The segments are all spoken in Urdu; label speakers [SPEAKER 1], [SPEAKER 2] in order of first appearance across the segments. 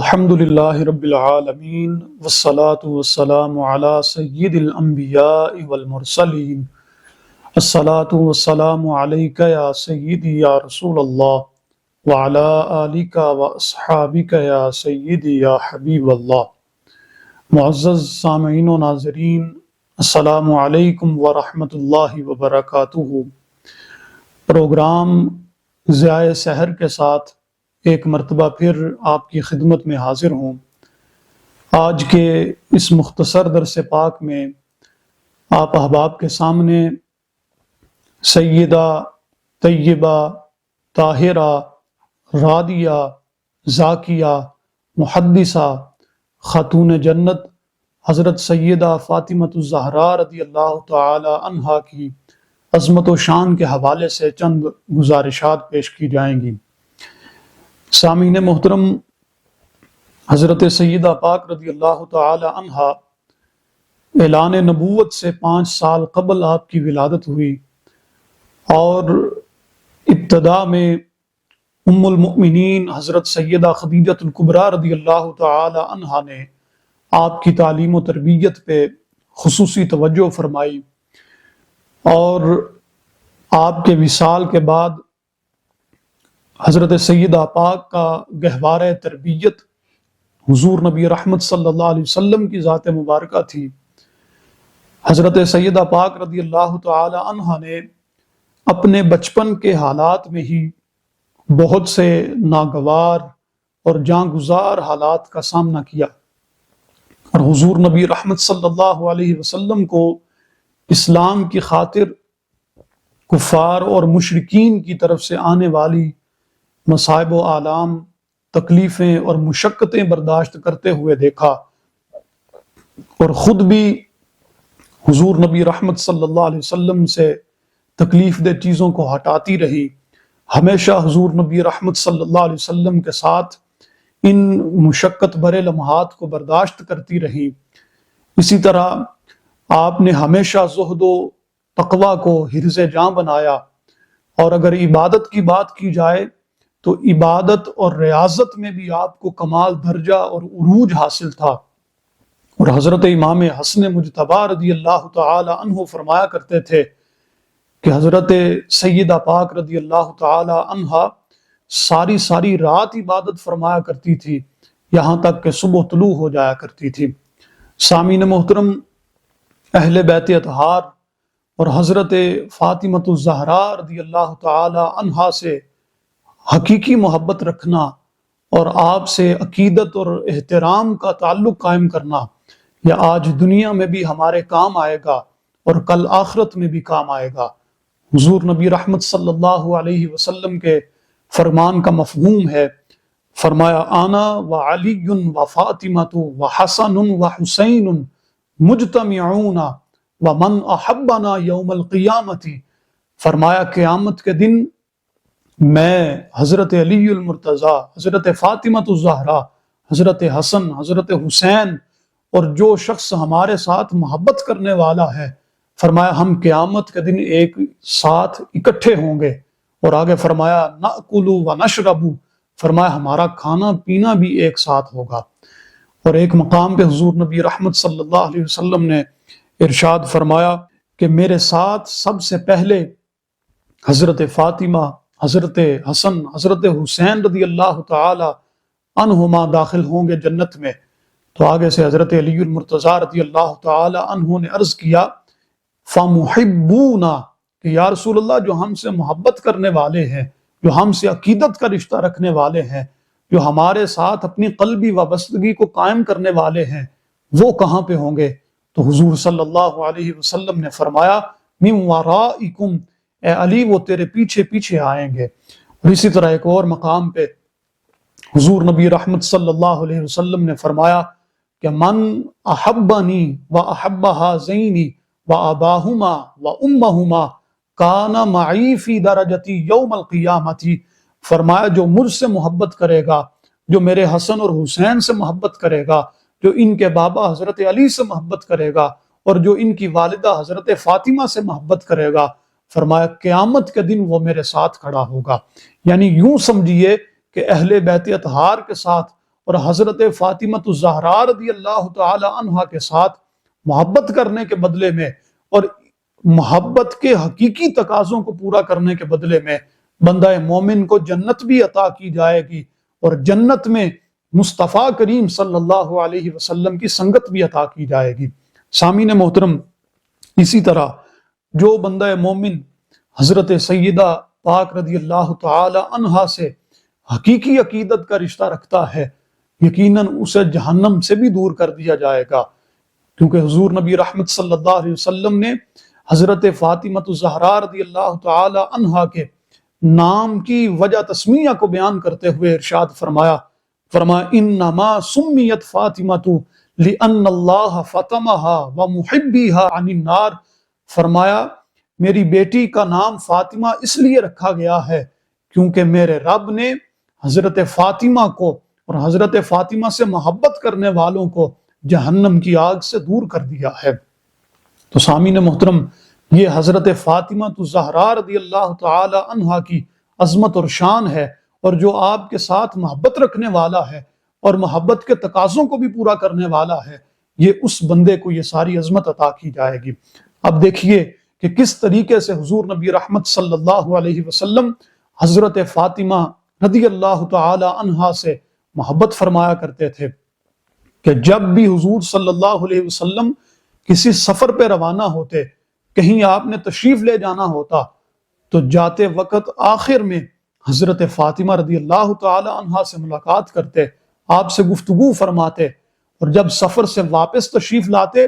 [SPEAKER 1] الحمد للہ رب العالمین والصلاة والسلام علی سید الانبیاء والمرسلین الصلاة والسلام علیک یا سیدی یا رسول اللہ وعلی آلک واصحابک یا سیدی یا حبیب اللہ۔ معزز سامعین و ناظرین، السلام علیکم ورحمۃ اللہ وبرکاتہ۔ پروگرام ضیاء سحر کے ساتھ ایک مرتبہ پھر آپ کی خدمت میں حاضر ہوں۔ آج کے اس مختصر درس پاک میں آپ احباب کے سامنے سیدہ طیبہ طاہرہ راضیہ زاکیہ محدثہ خاتون جنت حضرت سیدہ فاطمۃ الزہراء رضی اللہ تعالی عنہا کی عظمت و شان کے حوالے سے چند گزارشات پیش کی جائیں گی۔ سامعین محترم، حضرت سیدہ پاک رضی اللہ تعالی عنہا اعلان نبوت سے 5 سال قبل آپ کی ولادت ہوئی، اور ابتدا میں ام المؤمنین حضرت سیدہ خدیجہ الکبریٰ رضی اللہ تعالی عنہا نے آپ کی تعلیم و تربیت پہ خصوصی توجہ فرمائی، اور آپ کے وصال کے بعد حضرت سیدہ پاک کا گہوارہ تربیت حضور نبی رحمت صلی اللہ علیہ وسلم کی ذات مبارکہ تھی۔ حضرت سیدہ پاک رضی اللہ تعالی عنہا نے اپنے بچپن کے حالات میں ہی بہت سے ناگوار اور جاں گزار حالات کا سامنا کیا، اور حضور نبی رحمت صلی اللہ علیہ وسلم کو اسلام کی خاطر کفار اور مشرکین کی طرف سے آنے والی مصائب و آلام، تکلیفیں اور مشقتیں برداشت کرتے ہوئے دیکھا، اور خود بھی حضور نبی رحمت صلی اللہ علیہ وسلم سے تکلیف دہ چیزوں کو ہٹاتی رہی، ہمیشہ حضور نبی رحمت صلی اللہ علیہ وسلم کے ساتھ ان مشقت بھرے لمحات کو برداشت کرتی رہی۔ اسی طرح آپ نے ہمیشہ زہد و تقوی کو حرز جاں بنایا، اور اگر عبادت کی بات کی جائے تو عبادت اور ریاضت میں بھی آپ کو کمال درجہ اور عروج حاصل تھا۔ اور حضرت امام حسن مجتبی رضی اللہ تعالی عنہ فرمایا کرتے تھے کہ حضرت سیدہ پاک رضی اللہ تعالی عنہا ساری رات عبادت فرمایا کرتی تھی، یہاں تک کہ صبح طلوع ہو جایا کرتی تھی۔ سامعین محترم، اہل بیت اطہار اور حضرت فاطمۃ الزہراء رضی اللہ تعالی عنہا سے حقیقی محبت رکھنا اور آپ سے عقیدت اور احترام کا تعلق قائم کرنا، یہ آج دنیا میں بھی ہمارے کام آئے گا اور کل آخرت میں بھی کام آئے گا۔ حضور نبی رحمت صلی اللہ علیہ وسلم کے فرمان کا مفہوم ہے، فرمایا انا وعلی وفاطمۃ وحسن وحسین مجتمعون ومن احبنا یوم القیامت، فرمایا قیامت کے دن میں، حضرت علی المرتضیٰ، حضرت فاطمۃ الزہراء، حضرت حسن، حضرت حسین، اور جو شخص ہمارے ساتھ محبت کرنے والا ہے، فرمایا ہم قیامت کے دن ایک ساتھ اکٹھے ہوں گے۔ اور آگے فرمایا نأکل ونشرب، فرمایا ہمارا کھانا پینا بھی ایک ساتھ ہوگا۔ اور ایک مقام پہ حضور نبی رحمت صلی اللہ علیہ وسلم نے ارشاد فرمایا کہ میرے ساتھ سب سے پہلے حضرت فاطمہ، حضرت حسن، حضرت حسین رضی اللہ تعالی عنہما داخل ہوں گے جنت میں۔ تو آگے سے حضرت علی المرتضیٰ رضی اللہ تعالی عنہ نے عرض کیا فَمُحِبُّونَا، کہ یا رسول اللہ، جو ہم سے محبت کرنے والے ہیں، جو ہم سے عقیدت کا رشتہ رکھنے والے ہیں، جو ہمارے ساتھ اپنی قلبی وابستگی کو قائم کرنے والے ہیں، وہ کہاں پہ ہوں گے؟ تو حضور صلی اللہ علیہ وسلم نے فرمایا مِن وَرَائِكُمْ، اے علی وہ تیرے پیچھے پیچھے آئیں گے۔ اور اسی طرح ایک اور مقام پہ حضور نبی رحمت صلی اللہ علیہ وسلم نے فرمایا کہ من احبنی و احب ہذین و اباہما و امہما کان معی فی درجتی یوم القیامت، فرمایا جو مجھ سے محبت کرے گا، جو میرے حسن اور حسین سے محبت کرے گا، جو ان کے بابا حضرت علی سے محبت کرے گا، اور جو ان کی والدہ حضرت فاطمہ سے محبت کرے گا، فرمایا قیامت کے دن وہ میرے ساتھ کھڑا ہوگا۔ یعنی یوں سمجھیے کہ اہل بیت اطہار کے ساتھ اور حضرت فاطمہ الزہرا رضی اللہ تعالی عنہا کے ساتھ محبت کرنے کے بدلے میں اور محبت کے حقیقی تقاضوں کو پورا کرنے کے بدلے میں بندہ مومن کو جنت بھی عطا کی جائے گی اور جنت میں مصطفیٰ کریم صلی اللہ علیہ وسلم کی سنگت بھی عطا کی جائے گی۔ سامعین محترم، اسی طرح جو بندہ مومن حضرت سیدہ پاک رضی اللہ تعالی عنہا سے حقیقی عقیدت کا رشتہ رکھتا ہے، یقیناً اسے جہنم سے بھی دور کر دیا جائے گا، کیونکہ حضور نبی رحمت صلی اللہ علیہ وسلم نے حضرت فاطمہ الزہرا رضی اللہ تعالی عنہا کے نام کی وجہ تسمیہ کو بیان کرتے ہوئے ارشاد فرمایا انما سمیت فاطمہ لأن اللہ فطمہا ومحبیہا عن النار، فرمایا میری بیٹی کا نام فاطمہ اس لیے رکھا گیا ہے کیونکہ میرے رب نے حضرت فاطمہ کو اور حضرت فاطمہ سے محبت کرنے والوں کو جہنم کی آگ سے دور کر دیا ہے۔ تو سامعین محترم، یہ حضرت فاطمہ الزہرا رضی اللہ تعالی عنہا کی عظمت اور شان ہے، اور جو آپ کے ساتھ محبت رکھنے والا ہے اور محبت کے تقاضوں کو بھی پورا کرنے والا ہے، یہ اس بندے کو یہ ساری عظمت عطا کی جائے گی۔ اب دیکھیے کہ کس طریقے سے حضور نبی رحمت صلی اللہ علیہ وسلم حضرت فاطمہ رضی اللہ تعالی عنہا سے محبت فرمایا کرتے تھے کہ جب بھی حضور صلی اللہ علیہ وسلم کسی سفر پہ روانہ ہوتے، کہیں آپ نے تشریف لے جانا ہوتا، تو جاتے وقت آخر میں حضرت فاطمہ رضی اللہ تعالی عنہا سے ملاقات کرتے، آپ سے گفتگو فرماتے، اور جب سفر سے واپس تشریف لاتے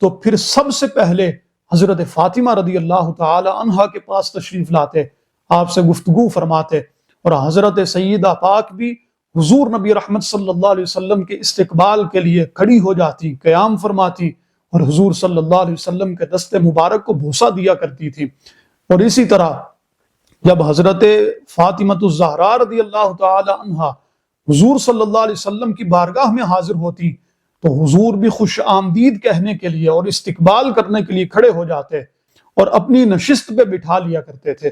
[SPEAKER 1] تو پھر سب سے پہلے حضرت فاطمہ رضی اللہ تعالی عنہا کے پاس تشریف لاتے، آپ سے گفتگو فرماتے، اور حضرت سیدہ پاک بھی حضور نبی رحمت صلی اللہ علیہ وسلم کے استقبال کے لیے کھڑی ہو جاتی، قیام فرماتی، اور حضور صلی اللہ علیہ وسلم کے دست مبارک کو بوسہ دیا کرتی تھی۔ اور اسی طرح جب حضرت فاطمہ الزہرا رضی اللہ تعالی عنہا حضور صلی اللہ علیہ وسلم کی بارگاہ میں حاضر ہوتی تو حضور بھی خوش آمدید کہنے کے لیے اور استقبال کرنے کے لیے کھڑے ہو جاتے اور اپنی نشست پہ بٹھا لیا کرتے تھے۔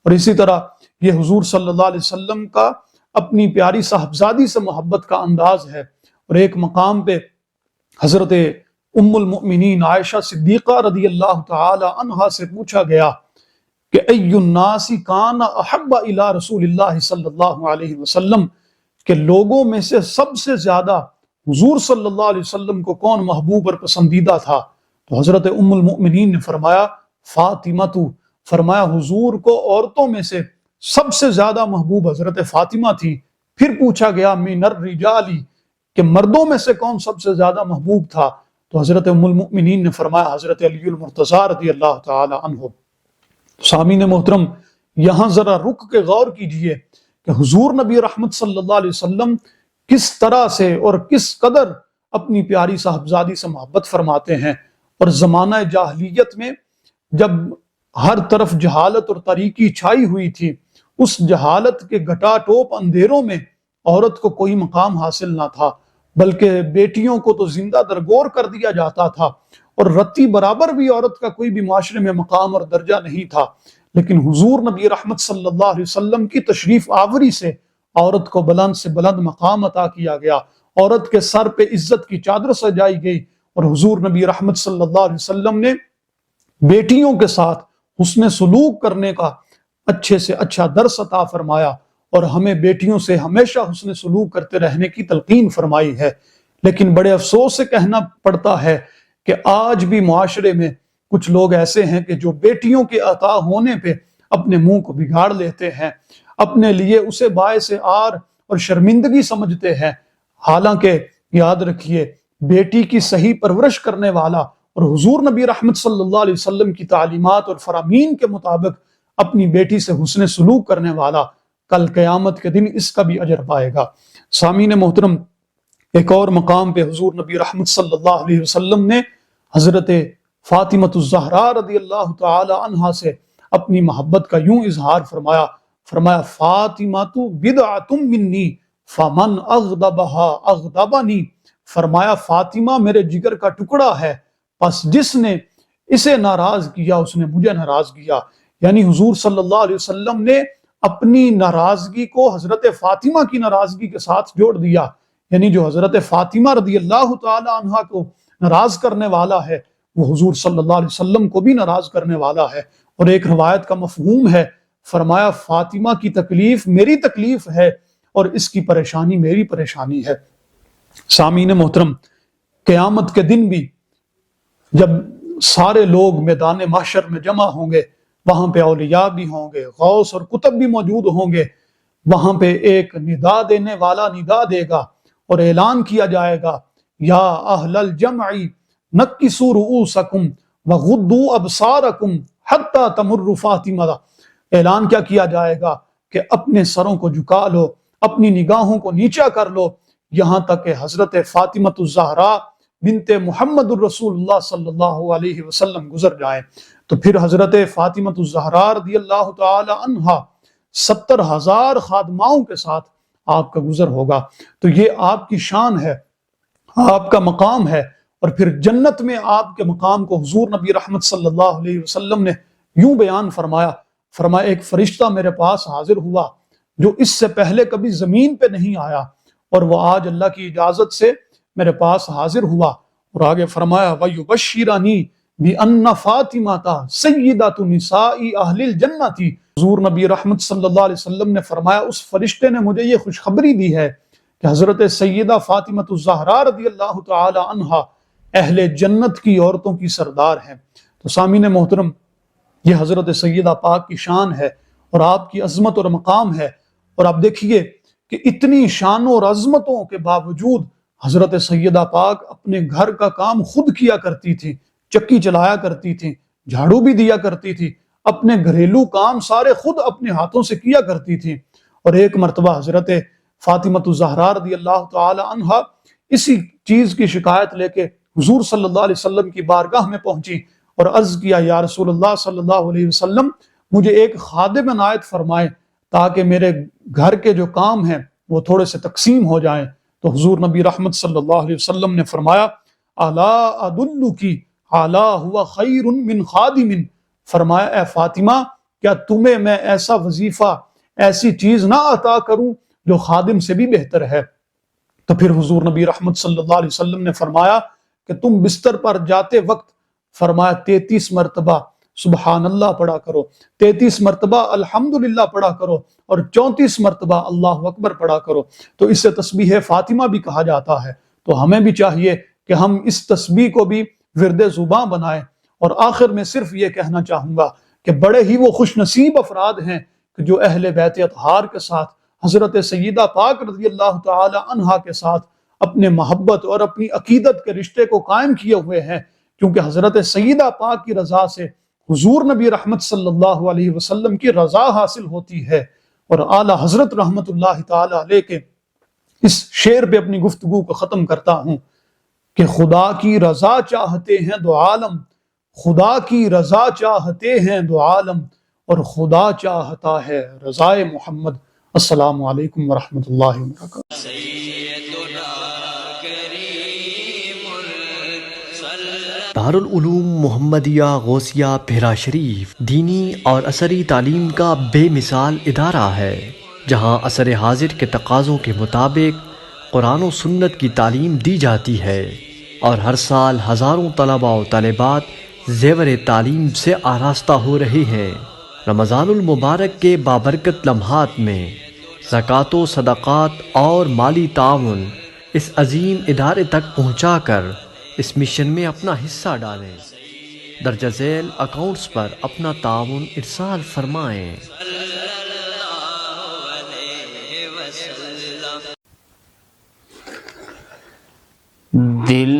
[SPEAKER 1] اور اسی طرح یہ حضور صلی اللہ علیہ وسلم کا اپنی پیاری صاحبزادی سے محبت کا انداز ہے۔ اور ایک مقام پہ حضرت ام المؤمنین عائشہ صدیقہ رضی اللہ تعالی عنہا سے پوچھا گیا کہ ای الناس کان احب الی رسول اللہ صلی اللہ علیہ وسلم، کہ لوگوں میں سے سب سے زیادہ حضور صلی اللہ علیہ وسلم کو کون محبوب اور پسندیدہ تھا؟ تو حضرت ام المؤمنین نے فرمایا فاطمہ، فرمایا حضور کو عورتوں میں سے سب سے زیادہ محبوب حضرت فاطمہ تھی۔ پھر پوچھا گیا من الرجال، کہ مردوں میں سے کون سب سے زیادہ محبوب تھا؟ تو حضرت ام المؤمنین نے فرمایا حضرت علی المرتضیٰ رضی اللہ تعالی عنہ۔ سامعین محترم، یہاں ذرا رک کے غور کیجئے کہ حضور نبی رحمت صلی اللہ علیہ وسلم کس طرح سے اور کس قدر اپنی پیاری صاحبزادی سے محبت فرماتے ہیں۔ اور زمانہ جاہلیت میں جب ہر طرف جہالت اور تاریکی چھائی ہوئی تھی، اس جہالت کے گھٹا ٹوپ اندھیروں میں عورت کو کوئی مقام حاصل نہ تھا، بلکہ بیٹیوں کو تو زندہ درگور کر دیا جاتا تھا، اور رتی برابر بھی عورت کا کوئی بھی معاشرے میں مقام اور درجہ نہیں تھا۔ لیکن حضور نبی رحمت صلی اللہ علیہ وسلم کی تشریف آوری سے عورت کو بلند سے بلند مقام عطا کیا گیا، عورت کے سر پہ عزت کی چادر سجائی گئی، اور حضور نبی رحمت صلی اللہ علیہ وسلم نے بیٹیوں کے ساتھ حسن سلوک کرنے کا اچھے سے اچھا درس عطا فرمایا، اور ہمیں بیٹیوں سے ہمیشہ حسن سلوک کرتے رہنے کی تلقین فرمائی ہے۔ لیکن بڑے افسوس سے کہنا پڑتا ہے کہ آج بھی معاشرے میں کچھ لوگ ایسے ہیں کہ جو بیٹیوں کے عطا ہونے پہ اپنے منہ کو بگاڑ لیتے ہیں، اپنے لیے اسے باعث عار اور شرمندگی سمجھتے ہیں۔ حالانکہ یاد رکھیے، بیٹی کی صحیح پرورش کرنے والا اور حضور نبی رحمت صلی اللہ علیہ وسلم کی تعلیمات اور فرامین کے مطابق اپنی بیٹی سے حسن سلوک کرنے والا کل قیامت کے دن اس کا بھی اجر پائے گا۔ سامعین محترم، ایک اور مقام پہ حضور نبی رحمت صلی اللہ علیہ وسلم نے حضرت فاطمہ الزہرا رضی اللہ تعالی عنہا سے اپنی محبت کا یوں اظہار فرمایا فاطمہ بدعۃ منی فمن اغضبها اغضبنی، فرمایا فاطمہ میرے جگر کا ٹکڑا ہے، پس جس نے اسے ناراض کیا اس نے مجھے ناراض کیا۔ یعنی حضور صلی اللہ علیہ وسلم نے اپنی ناراضگی کو حضرت فاطمہ کی ناراضگی کے ساتھ جوڑ دیا، یعنی جو حضرت فاطمہ رضی اللہ تعالی عنہ کو ناراض کرنے والا ہے وہ حضور صلی اللہ علیہ وسلم کو بھی ناراض کرنے والا ہے۔ اور ایک روایت کا مفہوم ہے، فرمایا فاطمہ کی تکلیف میری تکلیف ہے اور اس کی پریشانی میری پریشانی ہے۔ سامعین محترم، قیامت کے دن بھی جب سارے لوگ میدان محشر میں جمع ہوں گے، وہاں پہ اولیاء بھی ہوں گے، غوث اور کتب بھی موجود ہوں گے، وہاں پہ ایک ندا دینے والا ندا دے گا اور اعلان کیا جائے گا، یا اہل الجمع نکسوا رؤوسکم وغضوا ابصارکم حتی تمر فاطمہ۔ اعلان کیا جائے گا کہ اپنے سروں کو جھکا لو، اپنی نگاہوں کو نیچا کر لو، یہاں تک کہ حضرت فاطمہ الزہرا بنت محمد الرسول اللہ صلی اللہ علیہ وسلم گزر جائیں۔ تو پھر حضرت فاطمہ الزہرا رضی اللہ تعالی عنہا 70,000 خادماؤں کے ساتھ آپ کا گزر ہوگا۔ تو یہ آپ کی شان ہے، آپ کا مقام ہے۔ اور پھر جنت میں آپ کے مقام کو حضور نبی رحمت صلی اللہ علیہ وسلم نے یوں بیان فرمایا، ایک فرشتہ میرے پاس حاضر ہوا جو اس سے پہلے کبھی زمین پہ نہیں آیا، اور وہ آج اللہ کی اجازت سے میرے پاس حاضر ہوا۔ اور آگے فرمایا وَيُبَشِّرَنِي بِأَنَّ فَاطِمَةَ سَيِّدَةُ نِسَاءِ أَهْلِ الْجَنَّةِ۔ حضور نبی رحمت صلی اللہ علیہ وسلم نے فرمایا اس فرشتے نے مجھے یہ خوشخبری دی ہے کہ حضرت سیدہ فاطمہ الزہرا رضی اللہ تعالی عنہا اہل جنت کی عورتوں کی سردار ہیں۔ تو سامعین محترم، یہ حضرت سیدہ پاک کی شان ہے اور آپ کی عظمت اور مقام ہے۔ اور آپ دیکھیے کہ اتنی شانوں اور عظمتوں کے باوجود حضرت سیدہ پاک اپنے گھر کا کام خود کیا کرتی تھی، چکی چلایا کرتی تھی، جھاڑو بھی دیا کرتی تھی، اپنے گھریلو کام سارے خود اپنے ہاتھوں سے کیا کرتی تھی۔ اور ایک مرتبہ حضرت فاطمہ الزہرا رضی اللہ تعالی عنہا اسی چیز کی شکایت لے کے حضور صلی اللہ علیہ وسلم کی بارگاہ میں پہنچی اور عرض کیا، یا رسول اللہ صلی اللہ علیہ وسلم مجھے ایک خادم عنایت فرمائے تاکہ میرے گھر کے جو کام ہیں وہ تھوڑے سے تقسیم ہو جائیں۔ تو حضور نبی رحمت صلی اللہ علیہ وسلم نے فرمایا، الا ادلکی علی ہوا خیر من خادم۔ فرمایا اے فاطمہ، کیا تمہیں میں ایسا وظیفہ، ایسی چیز نہ عطا کروں جو خادم سے بھی بہتر ہے؟ تو پھر حضور نبی رحمت صلی اللہ علیہ وسلم نے فرمایا کہ تم بستر پر جاتے وقت فرمایا 33 مرتبہ سبحان اللہ پڑھا کرو، 33 مرتبہ الحمدللہ پڑھا کرو، اور 34 مرتبہ اللہ اکبر پڑھا کرو۔ تو اس سے تسبیح فاطمہ بھی کہا جاتا ہے۔ تو ہمیں بھی چاہیے کہ ہم اس تسبیح کو بھی ورد زباں بنائیں۔ اور آخر میں صرف یہ کہنا چاہوں گا کہ بڑے ہی وہ خوش نصیب افراد ہیں کہ جو اہل بیت اطہار کے ساتھ، حضرت سیدہ پاک رضی اللہ تعالی عنہا کے ساتھ اپنے محبت اور اپنی عقیدت کے رشتے کو قائم کیے ہوئے ہیں، کیونکہ حضرت سیدہ پاک کی رضا سے حضور نبی رحمت صلی اللہ علیہ وسلم کی رضا حاصل ہوتی ہے۔ اور اعلیٰ حضرت رحمت اللہ تعالی علیہ کے اس شعر پہ اپنی گفتگو کو ختم کرتا ہوں کہ خدا کی رضا چاہتے ہیں دو عالم، خدا کی رضا چاہتے ہیں دو عالم، اور خدا چاہتا ہے رضائے محمد۔ السلام علیکم ورحمۃ اللہ وبرکاتہ۔
[SPEAKER 2] دارالعلوم محمدیہ غوثیہ بھیرا شریف دینی اور عصری تعلیم کا بے مثال ادارہ ہے، جہاں عصر حاضر کے تقاضوں کے مطابق قرآن و سنت کی تعلیم دی جاتی ہے، اور ہر سال ہزاروں طلباء و طالبات زیور تعلیم سے آراستہ ہو رہے ہیں۔ رمضان المبارک کے بابرکت لمحات میں زکوٰۃ و صدقات اور مالی تعاون اس عظیم ادارے تک پہنچا کر اس مشن میں اپنا حصہ ڈالیں۔ درجہ ذیل اکاؤنٹس پر اپنا تعاون ارسال فرمائیں۔
[SPEAKER 3] دل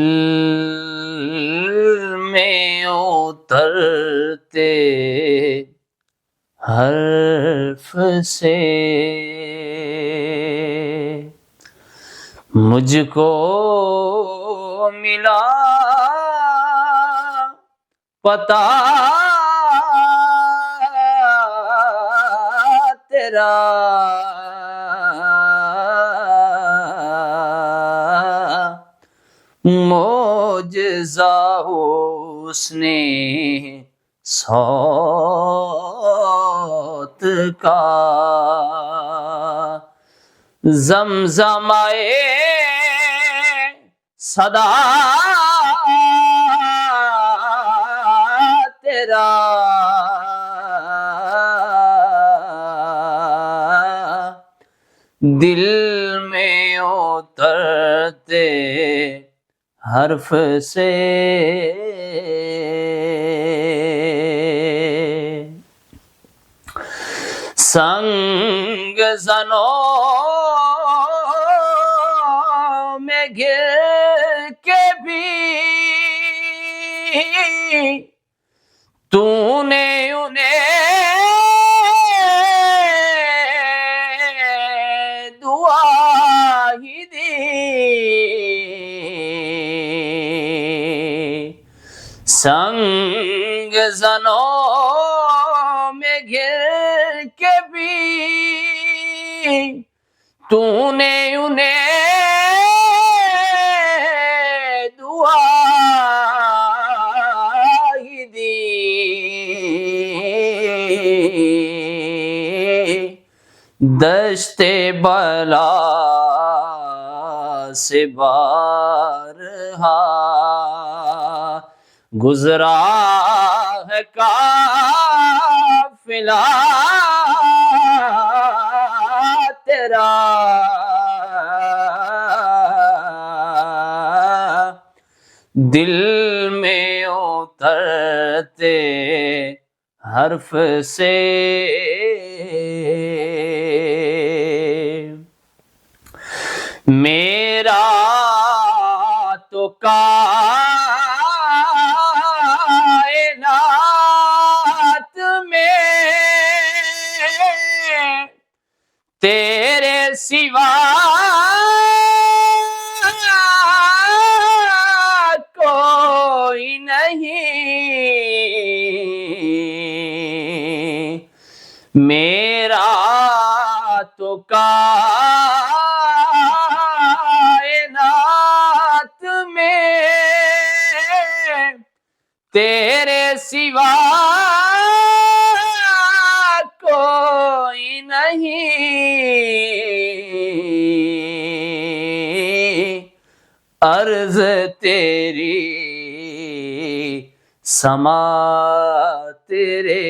[SPEAKER 3] میں اترتے حرف سے مجھ کو ملا پتا تیرا، معجزہ حسن صوت کا، زمزمائے صدا تیرا دل میں اترتے حرف سے سنگ زنوں میں گر کے بھی تو نے انہیں دعا ہی دی، سنگ زنوں میں گر کے بھی تو نے انہیں دعا ہی دی، دشت بلا سے بارہا گزرا ہے قافلہ تیرا، دل میں اترتے حرف سے میرا تو کائنات میں تیرے سوا کوئی نہیں، میرا تو کائنات میں تیرے سوا کوئی نہیں، عرض تیری سما تیرے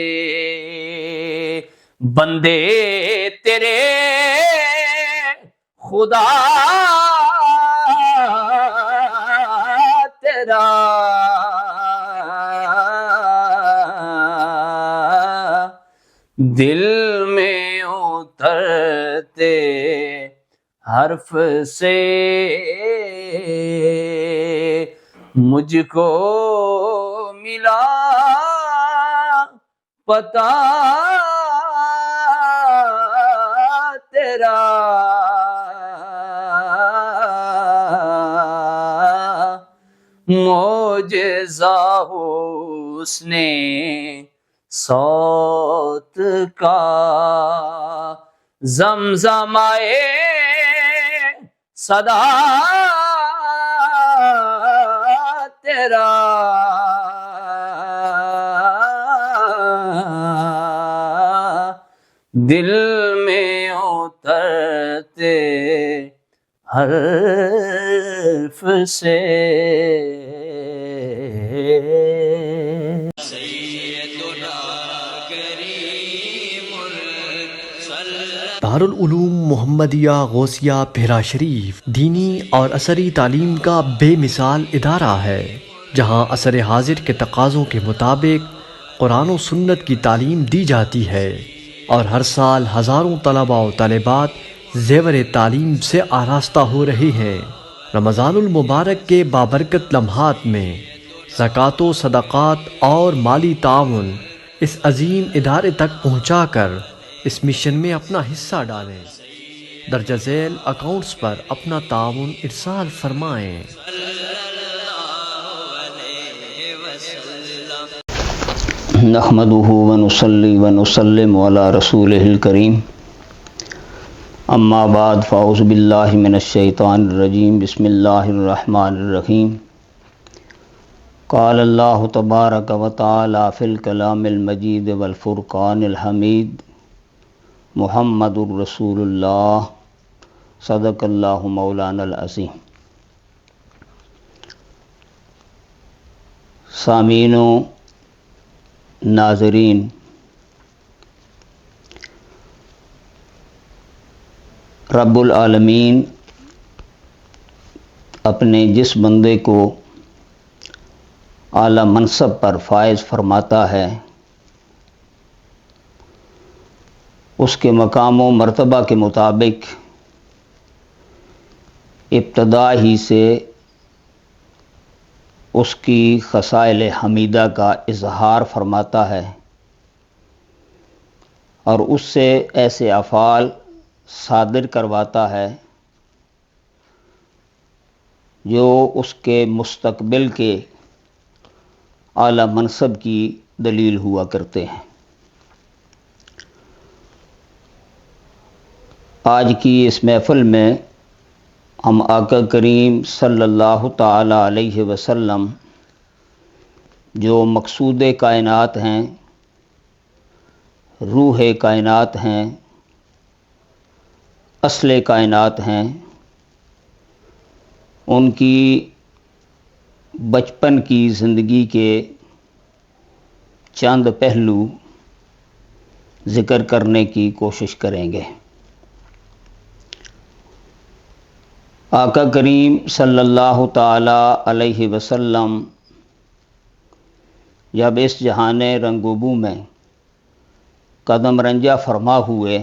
[SPEAKER 3] بندے تیرے خدا تیرا، دل میں اترتے حرف سے مجھ کو ملا پتہ تیرا، معجزہ حسن صوت کا زمزمائے صدا تیرا، دل میں اترتے حرف سے
[SPEAKER 2] دارالعلوم محمدیہ غوثیہ بھیرا شریف دینی اور عصری تعلیم کا بے مثال ادارہ ہے، جہاں عصر حاضر کے تقاضوں کے مطابق قرآن و سنت کی تعلیم دی جاتی ہے، اور ہر سال ہزاروں طلباء و طالبات زیور تعلیم سے آراستہ ہو رہے ہیں۔ رمضان المبارک کے بابرکت لمحات میں زکوٰۃ و صدقات اور مالی تعاون اس عظیم ادارے تک پہنچا کر اس مشن میں اپنا حصہ ڈالیں۔ درجہ ذیل اکاؤنٹس پر اپنا تعاون ارسال فرمائیں۔
[SPEAKER 4] نحمدہ ونصلی ونسلم علی رسولہ الکریم، اما بعد فاعوذ باللہ من الشیطان الرجیم، بسم اللہ الرحمن الرحیم۔ قال اللہ تبارک و تعالی فی الکلام المجید والفرقان الحمید، محمد الرسول اللہ، صدق اللہ مولانا العظیم۔ سامعین و ناظرین، رب العالمین اپنے جس بندے کو اعلیٰ منصب پر فائز فرماتا ہے اس کے مقام و مرتبہ کے مطابق ابتدا ہی سے اس کی خصائل حمیدہ کا اظہار فرماتا ہے اور اس سے ایسے افعال صادر کرواتا ہے جو اس کے مستقبل کے اعلیٰ منصب کی دلیل ہوا کرتے ہیں۔ آج کی اس محفل میں ہم آقا کریم صلی اللہ تعالی علیہ وسلم جو مقصود کائنات ہیں، روح کائنات ہیں، اصل کائنات ہیں، ان کی بچپن کی زندگی کے چند پہلو ذکر کرنے کی کوشش کریں گے۔ آقا کریم صلی اللہ تعالی علیہ وسلم جب اس جہان رنگ و بو میں قدم رنجہ فرما ہوئے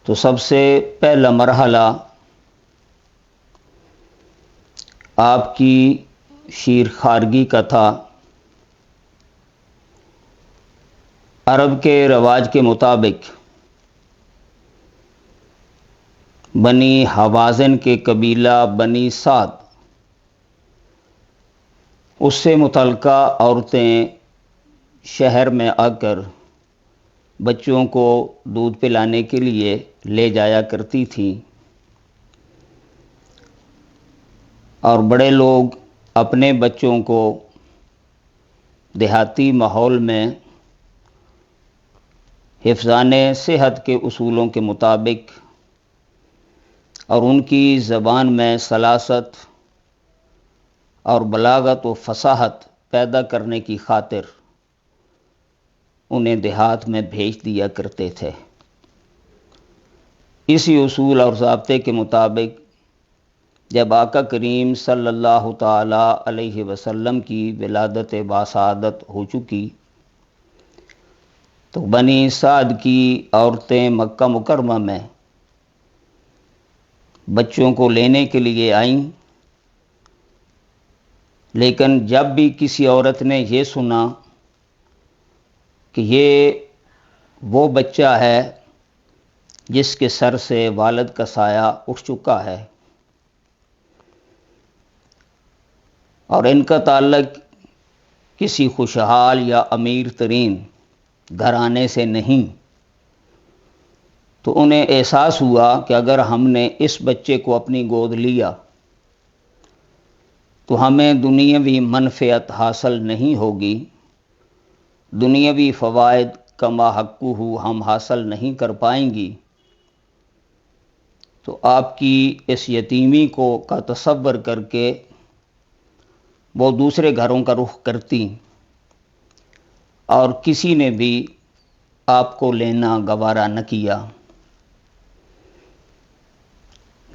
[SPEAKER 4] تو سب سے پہلا مرحلہ آپ کی شیر خارگی کا تھا۔ عرب کے رواج کے مطابق بنی حوازن کے قبیلہ بنی سعد، اس سے متعلقہ عورتیں شہر میں آ کر بچوں کو دودھ پلانے کے لیے لے جایا کرتی تھیں، اور بڑے لوگ اپنے بچوں کو دیہاتی ماحول میں حفظان صحت کے اصولوں کے مطابق اور ان کی زبان میں سلاست اور بلاغت و فصاحت پیدا کرنے کی خاطر انہیں دیہات میں بھیج دیا کرتے تھے۔ اسی اصول اور ضابطے کے مطابق جب آقا کریم صلی اللہ تعالی علیہ وسلم کی ولادت باسعادت ہو چکی تو بنی سعد کی عورتیں مکہ مکرمہ میں بچوں کو لینے کے لیے آئیں، لیکن جب بھی کسی عورت نے یہ سنا کہ یہ وہ بچہ ہے جس کے سر سے والد کا سایہ اٹھ چکا ہے اور ان کا تعلق کسی خوشحال یا امیر ترین گھرانے سے نہیں، تو انہیں احساس ہوا کہ اگر ہم نے اس بچے کو اپنی گود لیا تو ہمیں دنیاوی منفعت حاصل نہیں ہوگی، دنیاوی فوائد کما حقہ ہم حاصل نہیں کر پائیں گی، تو آپ کی اس یتیمی کا تصور کر کے وہ دوسرے گھروں کا رخ کرتی اور کسی نے بھی آپ کو لینا گوارا نہ کیا۔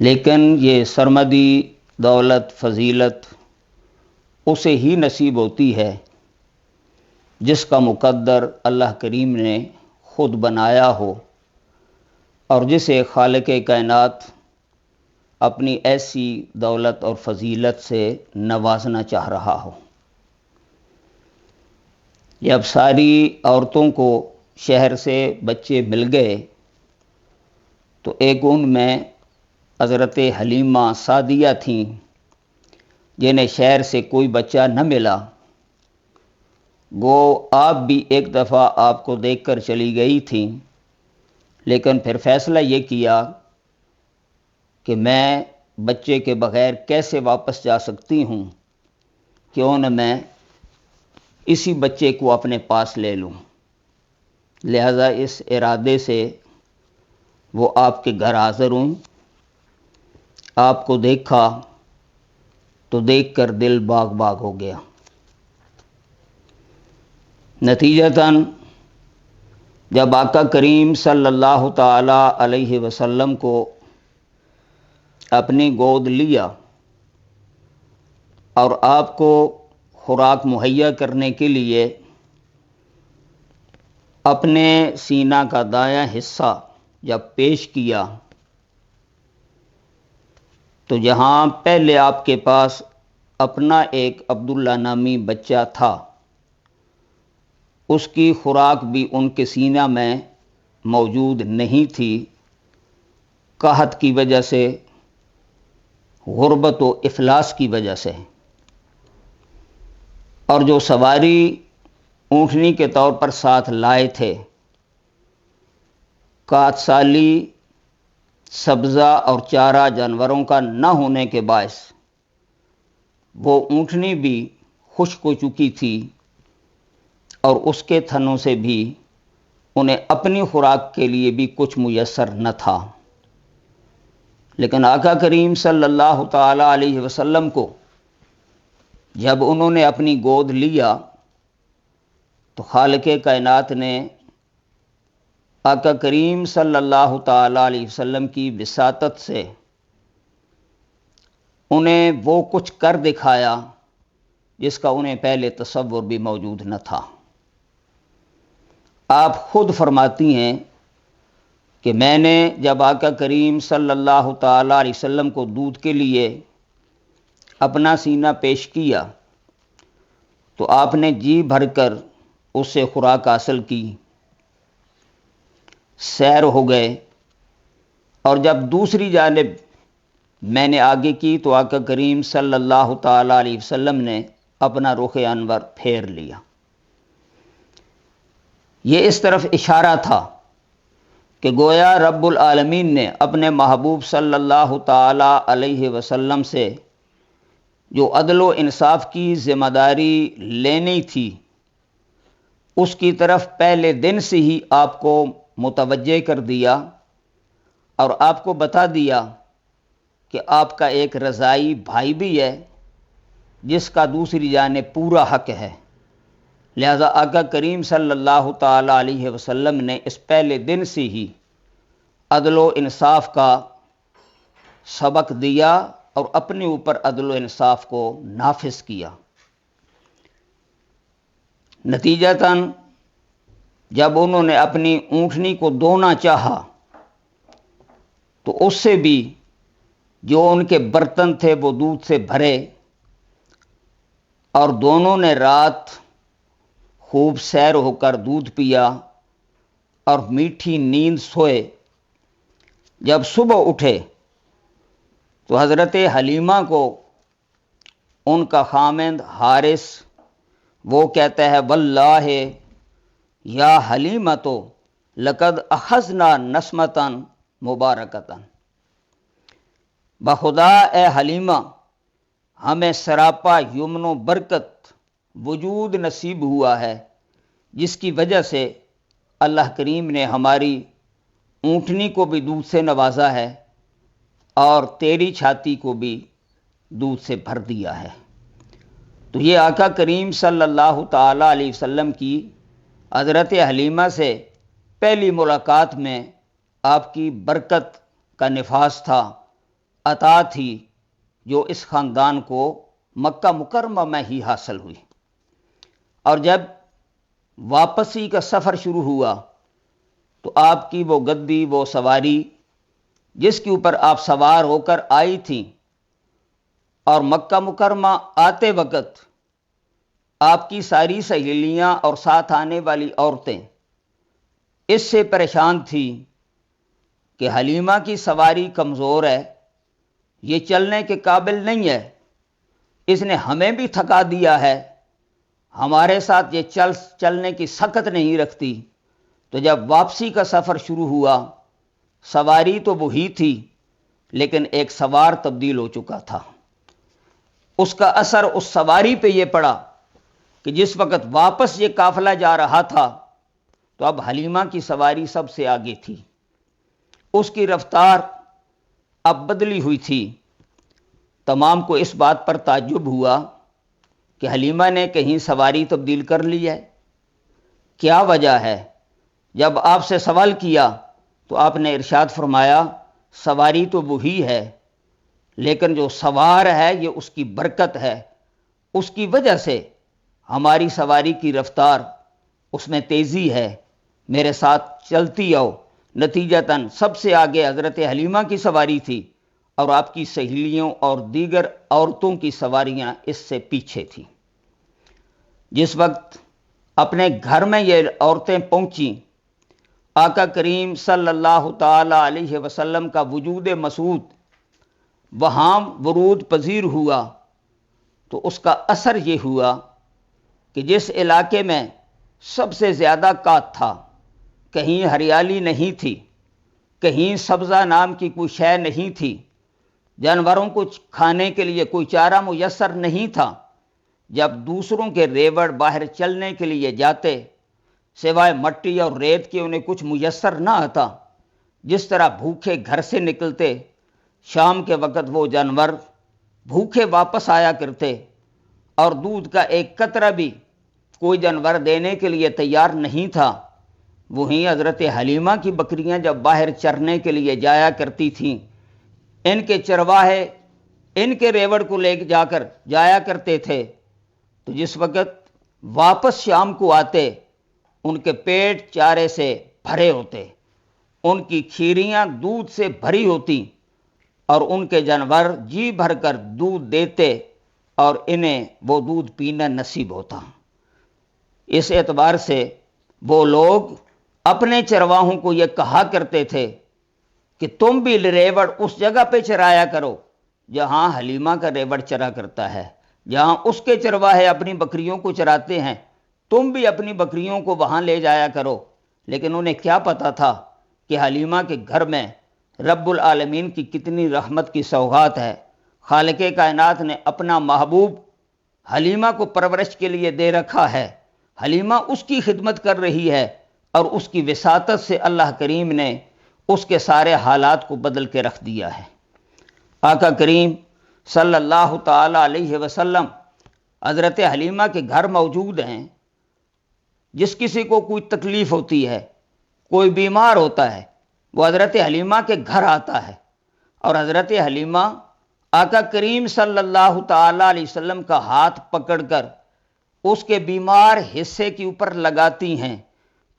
[SPEAKER 4] لیکن یہ سرمدی دولت فضیلت اسے ہی نصیب ہوتی ہے جس کا مقدر اللہ کریم نے خود بنایا ہو اور جسے خالق کائنات اپنی ایسی دولت اور فضیلت سے نوازنا چاہ رہا ہو۔ جب ساری عورتوں کو شہر سے بچے مل گئے تو ایک ان میں حضرت حلیمہ سعدیہ تھیں جنہیں شہر سے کوئی بچہ نہ ملا، گو آپ بھی ایک دفعہ آپ کو دیکھ کر چلی گئی تھیں، لیکن پھر فیصلہ یہ کیا کہ میں بچے کے بغیر کیسے واپس جا سکتی ہوں، کیوں نہ میں اسی بچے کو اپنے پاس لے لوں۔ لہذا اس ارادے سے وہ آپ کے گھر حاضر ہوئیں، آپ کو دیکھا تو تو دیکھ کر دل باغ باغ ہو گیا۔ نتیجتاً جب آقا کریم صلی اللہ تعالی علیہ وسلم کو اپنی گود لیا اور آپ کو خوراک مہیا کرنے کے لیے اپنے سینہ کا دایاں حصہ جب پیش کیا تو جہاں پہلے آپ کے پاس اپنا ایک عبداللہ نامی بچہ تھا، اس کی خوراک بھی ان کے سینہ میں موجود نہیں تھی، قحط کی وجہ سے، غربت و افلاس کی وجہ سے۔ اور جو سواری اونٹنی کے طور پر ساتھ لائے تھے، قحط سالی، سبزہ اور چارہ جانوروں کا نہ ہونے کے باعث وہ اونٹنی بھی خشک ہو چکی تھی اور اس کے تھنوں سے بھی انہیں اپنی خوراک کے لیے بھی کچھ میسر نہ تھا۔ لیکن آقا کریم صلی اللہ تعالی علیہ وسلم کو جب انہوں نے اپنی گود لیا تو خالق کائنات نے آقا کریم صلی اللہ تعالی علیہ وسلم کی وساطت سے انہیں وہ کچھ کر دکھایا جس کا انہیں پہلے تصور بھی موجود نہ تھا۔ آپ خود فرماتی ہیں کہ میں نے جب آقا کریم صلی اللہ تعالی علیہ وسلم کو دودھ کے لیے اپنا سینہ پیش کیا تو آپ نے جی بھر کر اس سے خوراک حاصل کی، سیر ہو گئے، اور جب دوسری جانب میں نے آگے کی تو آقا کریم صلی اللہ تعالی علیہ وسلم نے اپنا رخ انور پھیر لیا۔ یہ اس طرف اشارہ تھا کہ گویا رب العالمین نے اپنے محبوب صلی اللہ تعالی علیہ وسلم سے جو عدل و انصاف کی ذمہ داری لینی تھی اس کی طرف پہلے دن سے ہی آپ کو متوجہ کر دیا اور آپ کو بتا دیا کہ آپ کا ایک رضائی بھائی بھی ہے جس کا دوسری جانب پورا حق ہے۔ لہذا آقا کریم صلی اللہ تعالی علیہ وسلم نے اس پہلے دن سے ہی عدل و انصاف کا سبق دیا اور اپنے اوپر عدل و انصاف کو نافذ کیا۔ نتیجتاً جب انہوں نے اپنی اونٹنی کو دونا چاہا تو اس سے بھی جو ان کے برتن تھے وہ دودھ سے بھرے، اور دونوں نے رات خوب سیر ہو کر دودھ پیا اور میٹھی نیند سوئے۔ جب صبح اٹھے تو حضرت حلیمہ کو ان کا خامند حارث وہ کہتا ہے واللہ یا حلیمۃ لقد اخذنا نسمۃ مبارکۃ، بخدا اے حلیمہ ہمیں سراپا یمن و برکت وجود نصیب ہوا ہے، جس کی وجہ سے اللہ کریم نے ہماری اونٹنی کو بھی دودھ سے نوازا ہے اور تیری چھاتی کو بھی دودھ سے بھر دیا ہے۔ تو یہ آقا کریم صلی اللہ تعالی علیہ وسلم کی حضرت حلیمہ سے پہلی ملاقات میں آپ کی برکت کا نفاذ تھا، عطا تھی، جو اس خاندان کو مکہ مکرمہ میں ہی حاصل ہوئی۔ اور جب واپسی کا سفر شروع ہوا تو آپ کی وہ گدی، وہ سواری جس کے اوپر آپ سوار ہو کر آئی تھیں، اور مکہ مکرمہ آتے وقت آپ کی ساری سہیلیاں اور ساتھ آنے والی عورتیں اس سے پریشان تھیں کہ حلیمہ کی سواری کمزور ہے، یہ چلنے کے قابل نہیں ہے، اس نے ہمیں بھی تھکا دیا ہے، ہمارے ساتھ یہ چلنے کی سکت نہیں رکھتی۔ تو جب واپسی کا سفر شروع ہوا، سواری تو وہی تھی لیکن ایک سوار تبدیل ہو چکا تھا۔ اس کا اثر اس سواری پہ یہ پڑا کہ جس وقت واپس یہ قافلہ جا رہا تھا تو اب حلیمہ کی سواری سب سے آگے تھی، اس کی رفتار اب بدلی ہوئی تھی۔ تمام کو اس بات پر تعجب ہوا کہ حلیمہ نے کہیں سواری تبدیل کر لی ہے، کیا وجہ ہے؟ جب آپ سے سوال کیا تو آپ نے ارشاد فرمایا سواری تو وہی ہے، لیکن جو سوار ہے یہ اس کی برکت ہے، اس کی وجہ سے ہماری سواری کی رفتار اس میں تیزی ہے، میرے ساتھ چلتی آؤ۔ نتیجتاً سب سے آگے حضرت حلیمہ کی سواری تھی اور آپ کی سہیلیوں اور دیگر عورتوں کی سواریاں اس سے پیچھے تھیں۔ جس وقت اپنے گھر میں یہ عورتیں پہنچیں، آقا کریم صلی اللہ تعالی علیہ وسلم کا وجود مسعود وہاں ورود پذیر ہوا، تو اس کا اثر یہ ہوا کہ جس علاقے میں سب سے زیادہ کات تھا، کہیں ہریالی نہیں تھی، کہیں سبزہ نام کی کوئی شے نہیں تھی، جانوروں کو کھانے کے لیے کوئی چارہ میسر نہیں تھا، جب دوسروں کے ریوڑ باہر چلنے کے لیے جاتے سوائے مٹی اور ریت کے انہیں کچھ میسر نہ آتا، جس طرح بھوکے گھر سے نکلتے شام کے وقت وہ جانور بھوکے واپس آیا کرتے اور دودھ کا ایک قطرہ بھی کوئی جانور دینے کے لیے تیار نہیں تھا، وہیں حضرت حلیمہ کی بکریاں جب باہر چرنے کے لیے جایا کرتی تھیں، ان کے چرواہے ان کے ریوڑ کو لے جا کر جایا کرتے تھے، تو جس وقت واپس شام کو آتے ان کے پیٹ چارے سے بھرے ہوتے، ان کی کھیریاں دودھ سے بھری ہوتی اور ان کے جانور جی بھر کر دودھ دیتے اور انہیں وہ دودھ پینا نصیب ہوتا۔ اس اعتبار سے وہ لوگ اپنے چرواہوں کو یہ کہا کرتے تھے کہ تم بھی ریوڑ اس جگہ پہ چرایا کرو جہاں حلیمہ کا ریوڑ چرا کرتا ہے، جہاں اس کے چرواہے اپنی بکریوں کو چراتے ہیں تم بھی اپنی بکریوں کو وہاں لے جایا کرو۔ لیکن انہیں کیا پتا تھا کہ حلیمہ کے گھر میں رب العالمین کی کتنی رحمت کی سوغات ہے۔ خالق کائنات نے اپنا محبوب حلیمہ کو پرورش کے لیے دے رکھا ہے، حلیمہ اس کی خدمت کر رہی ہے اور اس کی وساطت سے اللہ کریم نے اس کے سارے حالات کو بدل کے رکھ دیا ہے۔ آقا کریم صلی اللہ تعالی علیہ وسلم حضرت حلیمہ کے گھر موجود ہیں۔ جس کسی کو کوئی تکلیف ہوتی ہے، کوئی بیمار ہوتا ہے، وہ حضرت حلیمہ کے گھر آتا ہے اور حضرت حلیمہ آقا کریم صلی اللہ تعالی علیہ وسلم کا ہاتھ پکڑ کر اس کے بیمار حصے کے اوپر لگاتی ہیں۔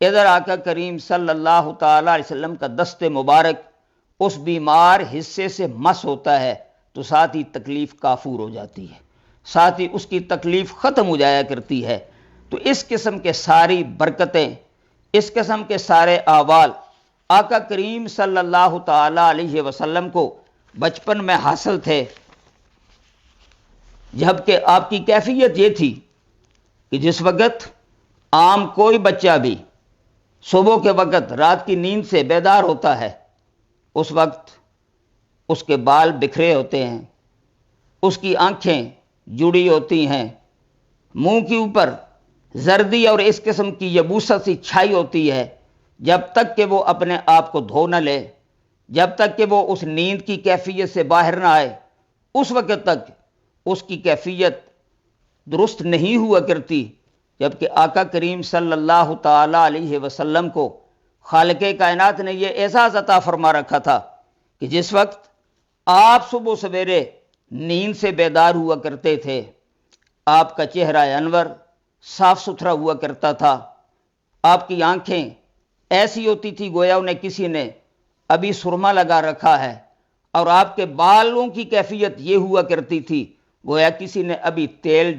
[SPEAKER 4] ادھر آقا کریم صلی اللہ تعالی علیہ وسلم کا دست مبارک اس بیمار حصے سے مس ہوتا ہے تو ساتھ ہی تکلیف کافور ہو جاتی ہے، ساتھ ہی اس کی تکلیف ختم ہو جایا کرتی ہے۔ تو اس قسم کے ساری برکتیں، اس قسم کے سارے احوال آقا کریم صلی اللہ تعالی علیہ وسلم کو بچپن میں حاصل تھے، جبکہ آپ کی کیفیت یہ تھی کہ جس وقت عام کوئی بچہ بھی صبح کے وقت رات کی نیند سے بیدار ہوتا ہے، اس وقت اس کے بال بکھرے ہوتے ہیں، اس کی آنکھیں جڑی ہوتی ہیں، منہ کے اوپر زردی اور اس قسم کی یبوست سی چھائی ہوتی ہے، جب تک کہ وہ اپنے آپ کو دھو نہ لے، جب تک کہ وہ اس نیند کی کیفیت سے باہر نہ آئے، اس وقت تک اس کی کیفیت درست نہیں ہوا کرتی۔ جبکہ آقا کریم صلی اللہ تعالی علیہ وسلم کو خالق کائنات نے یہ اعزاز عطا فرما رکھا تھا کہ جس وقت آپ صبح سویرے نیند سے بیدار ہوا کرتے تھے، آپ کا چہرہ انور صاف ستھرا ہوا کرتا تھا، آپ کی آنکھیں ایسی ہوتی تھی گویا انہیں کسی نے ابھی سرما لگا رکھا ہے، اور آپ کے بالوں کی کیفیت یہ ہوا کرتی تھی گویا کسی نے ابھی تیل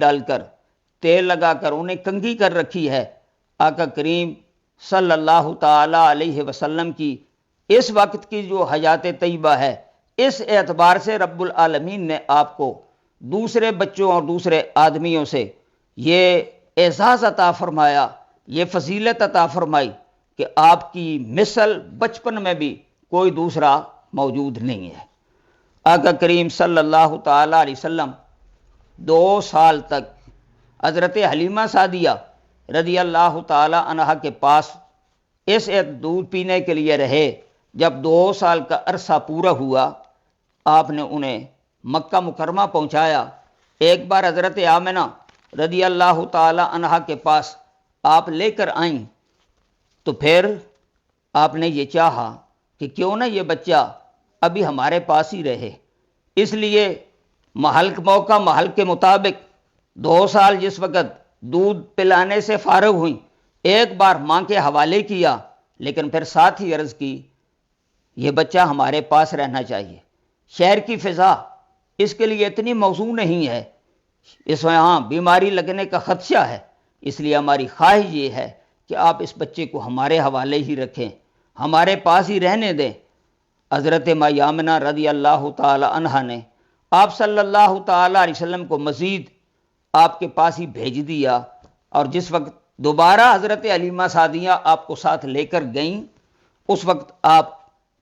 [SPEAKER 4] لگا کر انہیں کنگھی کر رکھی ہے۔ آقا کریم صلی اللہ تعالی علیہ وسلم کی اس وقت کی جو حیات طیبہ ہے، اس اعتبار سے رب العالمین نے آپ کو دوسرے بچوں اور دوسرے آدمیوں سے یہ اعزاز عطا فرمایا، یہ فضیلت عطا فرمائی کہ آپ کی مثل بچپن میں بھی کوئی دوسرا موجود نہیں ہے۔ آقا کریم صلی اللہ تعالی علیہ وسلم 2 سال تک حضرت حلیمہ سعدیہ رضی اللہ تعالی عنہا کے پاس اس دودھ پینے کے لیے رہے۔ جب 2 سال کا عرصہ پورا ہوا، آپ نے انہیں مکہ مکرمہ پہنچایا۔ ایک بار حضرت آمنہ رضی اللہ تعالی عنہا کے پاس آپ لے کر آئیں تو پھر آپ نے یہ چاہا کہ کیوں نہ یہ بچہ ابھی ہمارے پاس ہی رہے، اس لیے محل موقع محل کے مطابق 2 سال جس وقت دودھ پلانے سے فارغ ہوئیں، ایک بار ماں کے حوالے کیا، لیکن پھر ساتھ ہی عرض کی یہ بچہ ہمارے پاس رہنا چاہیے۔ شہر کی فضا اس کے لیے اتنی موزوں نہیں ہے، اس میں ہاں بیماری لگنے کا خدشہ ہے، اس لیے ہماری خواہش یہ ہے کہ آپ اس بچے کو ہمارے حوالے ہی رکھیں، ہمارے پاس ہی رہنے دیں۔ حضرت ماں آمنہ رضی اللہ تعالی عنہا نے آپ صلی اللہ تعالی علیہ وسلم کو مزید آپ کے پاس ہی بھیج دیا، اور جس وقت دوبارہ حضرت حلیمہ سعدیہ آپ کو ساتھ لے کر گئیں، اس وقت آپ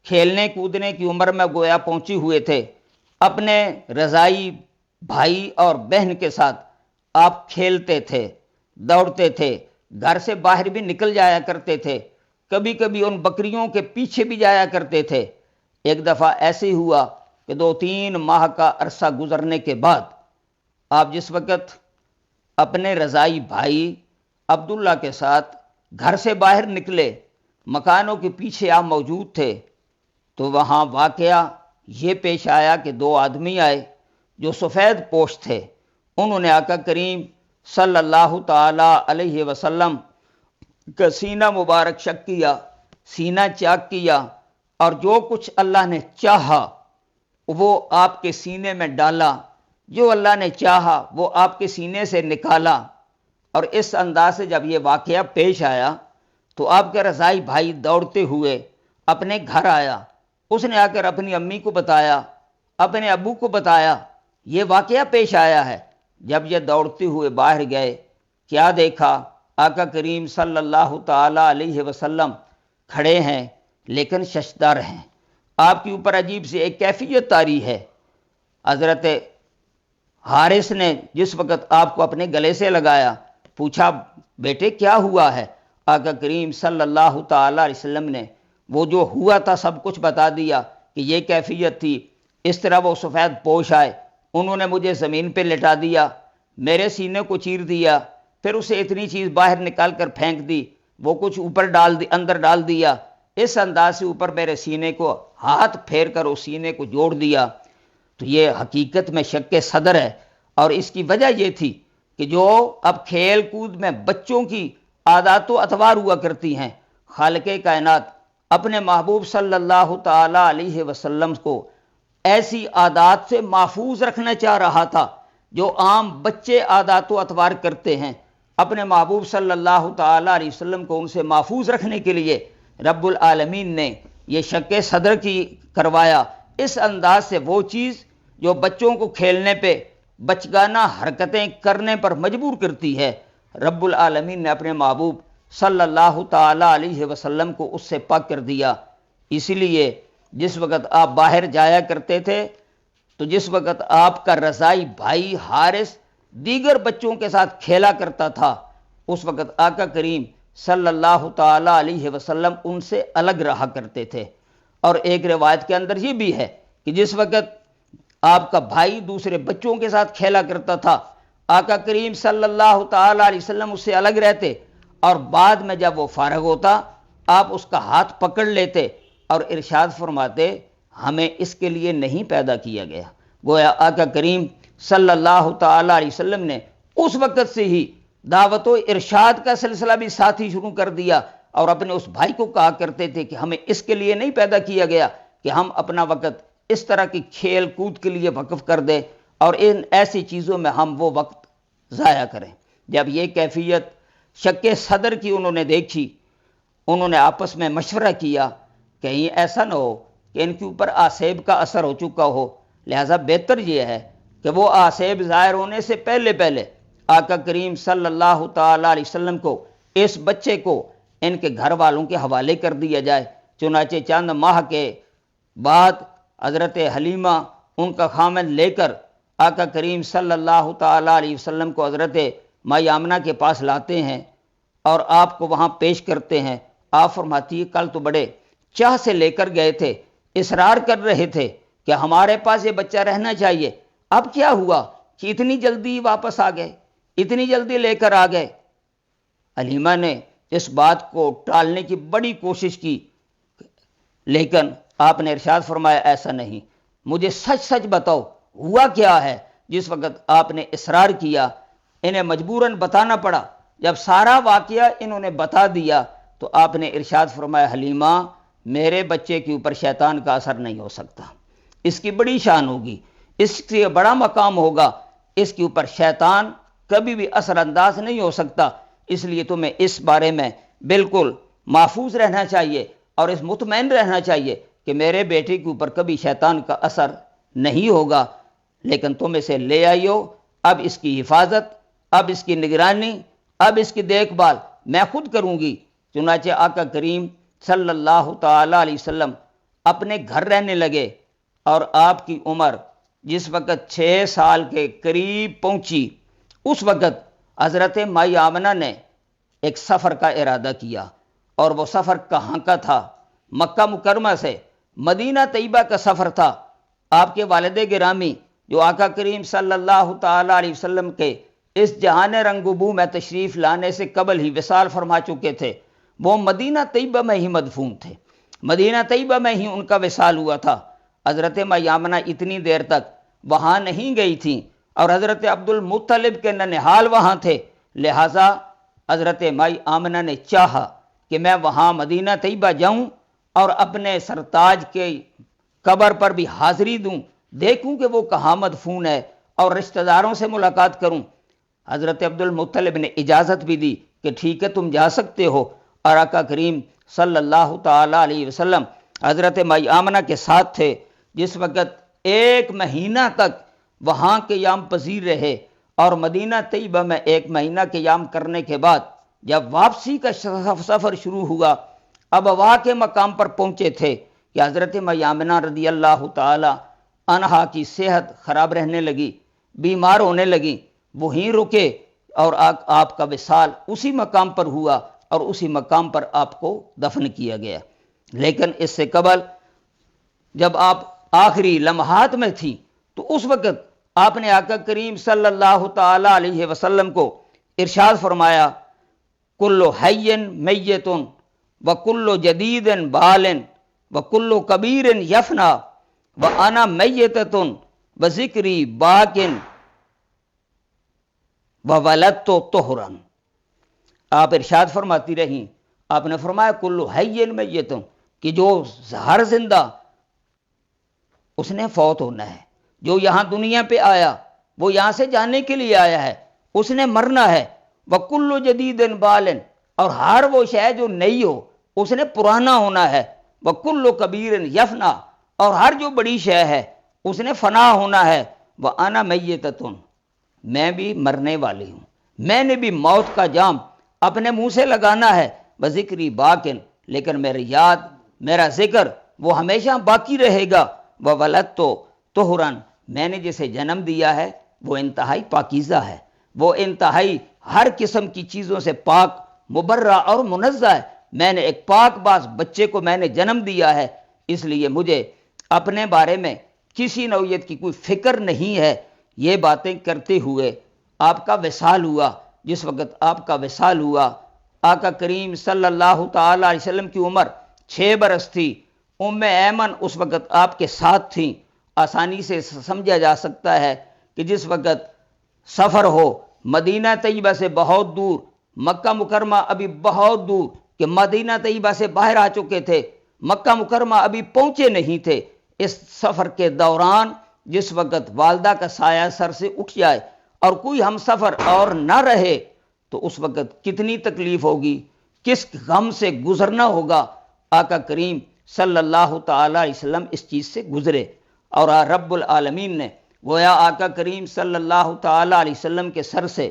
[SPEAKER 4] کھیلنے کودنے کی عمر میں گویا پہنچے ہوئے تھے۔ اپنے رضائی بھائی اور بہن کے ساتھ آپ کھیلتے تھے، دوڑتے تھے، گھر سے باہر بھی نکل جایا کرتے تھے، کبھی کبھی ان بکریوں کے پیچھے بھی جایا کرتے تھے۔ ایک دفعہ ایسے ہوا کہ 2-3 ماہ کا عرصہ گزرنے کے بعد آپ جس وقت اپنے رضائی بھائی عبداللہ کے ساتھ گھر سے باہر نکلے، مکانوں کے پیچھے آپ موجود تھے، تو وہاں واقعہ یہ پیش آیا کہ 2 آدمی آئے جو سفید پوش تھے۔ انہوں نے آقا کریم صلی اللہ تعالی علیہ وسلم کا سینہ مبارک شک کیا، سینہ چاک کیا، اور جو کچھ اللہ نے چاہا وہ آپ کے سینے میں ڈالا، جو اللہ نے چاہا وہ آپ کے سینے سے نکالا۔ اور اس انداز سے جب یہ واقعہ پیش آیا تو آپ کا رضائی بھائی دوڑتے ہوئے اپنے گھر آیا، اس نے آ کر اپنی امی کو بتایا، اپنے ابو کو بتایا یہ واقعہ پیش آیا ہے۔ جب یہ دوڑتے ہوئے باہر گئے، کیا دیکھا؟ آقا کریم صلی اللہ تعالی علیہ وسلم کھڑے ہیں لیکن ششدر ہیں، آپ کے اوپر عجیب سی ایک کیفیت طاری ہے۔ حضرت حارث نے جس وقت آپ کو اپنے گلے سے لگایا، پوچھا بیٹے کیا ہوا ہے؟ آقا کریم صلی اللہ تعالی علیہ وسلم نے وہ جو ہوا تھا سب کچھ بتا دیا کہ یہ کیفیت تھی، اس طرح وہ سفید پوش آئے، انہوں نے مجھے زمین پہ لٹا دیا، میرے سینے کو چیر دیا، پھر اسے اتنی چیز باہر نکال کر پھینک دی، وہ کچھ اوپر اندر ڈال دیا، اس انداز سے اوپر میرے سینے کو ہاتھ پھیر کر اس سینے کو جوڑ دیا۔ تو یہ حقیقت میں شک صدر ہے، اور اس کی وجہ یہ تھی کہ جو اب کھیل کود میں بچوں کی عادات و اطوار ہوا کرتی ہیں، خالق کائنات اپنے محبوب صلی اللہ تعالی علیہ وسلم کو ایسی عادات سے محفوظ رکھنا چاہ رہا تھا جو عام بچے عادات و اطوار کرتے ہیں۔ اپنے محبوب صلی اللہ تعالی علیہ وسلم کو ان سے محفوظ رکھنے کے لیے رب العالمین نے یہ شک صدر کی کروایا، اس انداز سے وہ چیز جو بچوں کو کھیلنے پہ بچگانہ حرکتیں کرنے پر مجبور کرتی ہے، رب العالمین نے اپنے محبوب صلی اللہ تعالی علیہ وسلم کو اس سے پاک کر دیا۔ اسی لیے جس وقت آپ باہر جایا کرتے تھے تو جس وقت آپ کا رضائی بھائی حارث دیگر بچوں کے ساتھ کھیلا کرتا تھا، اس وقت آقا کریم صلی اللہ تعالی علیہ وسلم ان سے الگ رہا کرتے تھے۔ اور ایک روایت کے اندر یہ بھی ہے کہ جس وقت آپ کا بھائی دوسرے بچوں کے ساتھ کھیلا کرتا تھا، آقا کریم صلی اللہ تعالی علیہ وسلم اس سے الگ رہتے، اور بعد میں جب وہ فارغ ہوتا آپ اس کا ہاتھ پکڑ لیتے اور ارشاد فرماتے ہمیں اس کے لیے نہیں پیدا کیا گیا۔ گویا آقا کریم صلی اللہ تعالی علیہ وسلم نے اس وقت سے ہی دعوت و ارشاد کا سلسلہ بھی ساتھ ہی شروع کر دیا، اور اپنے اس بھائی کو کہا کرتے تھے کہ ہمیں اس کے لیے نہیں پیدا کیا گیا کہ ہم اپنا وقت اس طرح کی کھیل کود کے لیے وقف کر دیں اور ان ایسی چیزوں میں ہم وہ وقت ضائع کریں۔ جب یہ کیفیت شک صدر کی انہوں نے دیکھی، انہوں نے آپس میں مشورہ کیا کہیں ایسا نہ ہو کہ ان کے اوپر آسیب کا اثر ہو چکا ہو، لہذا بہتر یہ ہے کہ وہ آسیب ظاہر ہونے سے پہلے آقا کریم صلی اللہ تعالی علیہ وسلم کو اس بچے کو ان کے گھر والوں کے حوالے کر دیا جائے۔ چنانچہ چند ماہ کے بعد حضرت حلیمہ ان کا خامن لے کر آقا کریم صلی اللہ تعالی علیہ وسلم کو حضرت ماں آمنہ کے پاس لاتے ہیں اور آپ کو وہاں پیش کرتے ہیں۔ آپ فرماتی ہے کل تو بڑے چاہ سے لے کر گئے تھے، اصرار کر رہے تھے کہ ہمارے پاس یہ بچہ رہنا چاہیے. اب کیا ہوا کہ اتنی جلدی واپس آ گئے, اتنی جلدی لے کر آ گئے. حلیمہ نے اس بات کو ٹالنے کی بڑی کوشش کی, لیکن آپ نے ارشاد فرمایا ایسا نہیں, مجھے سچ سچ بتاؤ ہوا کیا ہے. جس وقت آپ نے اصرار کیا, انہیں مجبوراً بتانا پڑا. جب سارا واقعہ انہوں نے بتا دیا تو آپ نے ارشاد فرمایا حلیمہ میرے بچے کے اوپر شیطان کا اثر نہیں ہو سکتا, اس کی بڑی شان ہوگی, اس سے بڑا مقام ہوگا, اس کے اوپر شیطان کبھی بھی اثر انداز نہیں ہو سکتا. اس لیے تمہیں اس بارے میں بالکل محفوظ رہنا چاہیے اور اس مطمئن رہنا چاہیے کہ میرے بیٹے کے اوپر کبھی شیطان کا اثر نہیں ہوگا. لیکن تم اسے لے آئی ہو, اب اس کی حفاظت, اب اس کی نگرانی, اب اس کی دیکھ بھال میں خود کروں گی. چنانچہ آقا کریم صلی اللہ تعالی علیہ وسلم اپنے گھر رہنے لگے, اور آپ کی عمر جس وقت 6 سال کے قریب پہنچی, اس وقت حضرت مائی آمنہ نے ایک سفر کا ارادہ کیا. اور وہ سفر کہاں کا تھا؟ مکہ مکرمہ سے مدینہ طیبہ کا سفر تھا. آپ کے والد گرامی جو آقا کریم صلی اللہ تعالی علیہ وسلم کے اس جہان رنگ و بو میں تشریف لانے سے قبل ہی وصال فرما چکے تھے, وہ مدینہ طیبہ میں ہی مدفون تھے, مدینہ طیبہ میں ہی ان کا وصال ہوا تھا. حضرت مائی آمنہ اتنی دیر تک وہاں نہیں گئی تھیں, اور حضرت عبد المطلب کے ننہال وہاں تھے. لہٰذا حضرت مائی آمنہ نے چاہا کہ میں وہاں مدینہ طیبہ جاؤں اور اپنے سرتاج کے قبر پر بھی حاضری دوں, دیکھوں کہ وہ کہاں مدفون ہے, اور رشتہ داروں سے ملاقات کروں. حضرت عبد المطلب نے اجازت بھی دی کہ ٹھیک ہے تم جا سکتے ہو. اور آقا کریم صلی اللہ تعالی علیہ وسلم حضرت مائی آمنہ کے ساتھ تھے. جس وقت 1 مہینہ تک وہاں قیام پذیر رہے, اور مدینہ طیبہ میں 1 مہینہ قیام کرنے کے بعد جب واپسی کا سفر شروع ہوا, اب ابوا کے مقام پر پہنچے تھے کہ حضرت مائی آمنہ رضی اللہ تعالی عنہا کی صحت خراب رہنے لگی, بیمار ہونے لگی. وہیں رکے اور آپ کا وصال اسی مقام پر ہوا, اور اسی مقام پر آپ کو دفن کیا گیا. لیکن اس سے قبل جب آپ آخری لمحات میں تھی تو اس وقت آپ نے آقا کریم صلی اللہ تعالی علیہ وسلم کو ارشاد فرمایا کل حی میت و کل جدید بال و کل کبیر یفنا و انا میتۃ و ذکری باکن و ولدت طہرا. آپ ارشاد فرماتی رہیں, آپ نے فرمایا کل حی میت, کہ جو ہر زندہ اس نے فوت ہونا ہے. جو یہاں دنیا پہ آیا وہ یہاں سے جانے کے لیے آیا ہے, اس نے مرنا ہے. وَكُلُّ جَدِيدٍ بَالٍ, اور ہر وہ شے جو نئی ہو اس نے پرانا ہونا ہے. وَكُلُّ كَبِيرٍ يَفْنَا, اور ہر جو بڑی شے ہے اس نے فنا ہونا ہے. وَأَنَا مَيِّتَةٌ, میں بھی مرنے والی ہوں, میں نے بھی موت کا جام اپنے منہ سے لگانا ہے. وَذِكْرِي بَاقٍ, لیکن میری یاد, میرا ذکر وہ ہمیشہ باقی رہے گا. وَوَلَدتُ طُہْرًا, میں نے جسے جنم دیا ہے وہ انتہائی پاکیزہ ہے, وہ انتہائی ہر قسم کی چیزوں سے پاک, مبرہ اور منزہ ہے. میں نے ایک پاک باز بچے کو میں نے جنم دیا ہے, اس لیے مجھے اپنے بارے میں کسی نوعیت کی کوئی فکر نہیں ہے. یہ باتیں کرتے ہوئے آپ کا وصال ہوا. جس وقت آپ کا وصال ہوا, آقا کریم صلی اللہ تعالی علیہ وسلم کی عمر 6 برس تھی. ام ایمن اس وقت آپ کے ساتھ تھیں. آسانی سے سمجھا جا سکتا ہے کہ جس وقت سفر ہو مدینہ طیبہ سے بہت دور, مکہ مکرمہ ابھی بہت دور, کہ مدینہ طیبہ سے باہر آ چکے تھے, مکہ مکرمہ ابھی پہنچے نہیں تھے. اس سفر کے دوران جس وقت والدہ کا سایہ سر سے اٹھ جائے اور کوئی ہم سفر اور نہ رہے تو اس وقت کتنی تکلیف ہوگی, کس غم سے گزرنا ہوگا. آقا کریم صلی اللہ تعالی علیہ وسلم اس چیز سے گزرے, اور رب العالمین نے گویا آقا کریم صلی اللہ تعالی علیہ وسلم کے سر سے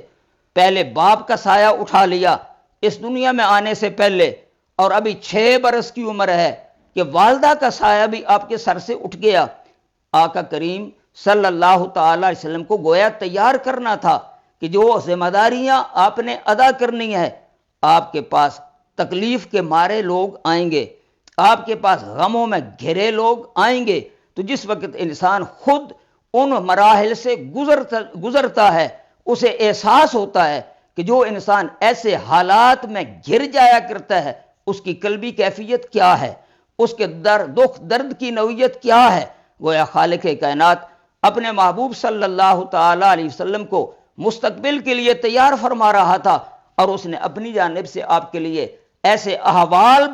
[SPEAKER 4] پہلے باپ کا سایہ اٹھا لیا اس دنیا میں آنے سے پہلے, اور ابھی 6 برس کی عمر ہے کہ والدہ کا سایہ بھی آپ کے سر سے اٹھ گیا. آقا کریم صلی اللہ تعالی علیہ وسلم کو گویا تیار کرنا تھا کہ جو ذمہ داریاں آپ نے ادا کرنی ہے, آپ کے پاس تکلیف کے مارے لوگ آئیں گے, آپ کے پاس غموں میں گھرے لوگ آئیں گے, تو جس وقت انسان خود ان مراحل سے گزرتا ہے اسے احساس ہوتا ہے کہ جو انسان ایسے حالات میں گر جایا کرتا ہے اس کی قلبی کیفیت کیا ہے، اس کے دکھ درد کی نوعیت کیا ہے۔ گویا خالق کائنات اپنے محبوب صلی اللہ تعالی علیہ وسلم کو مستقبل کے لیے تیار فرما رہا تھا، اور اس نے اپنی جانب سے آپ کے لیے ایسے احوال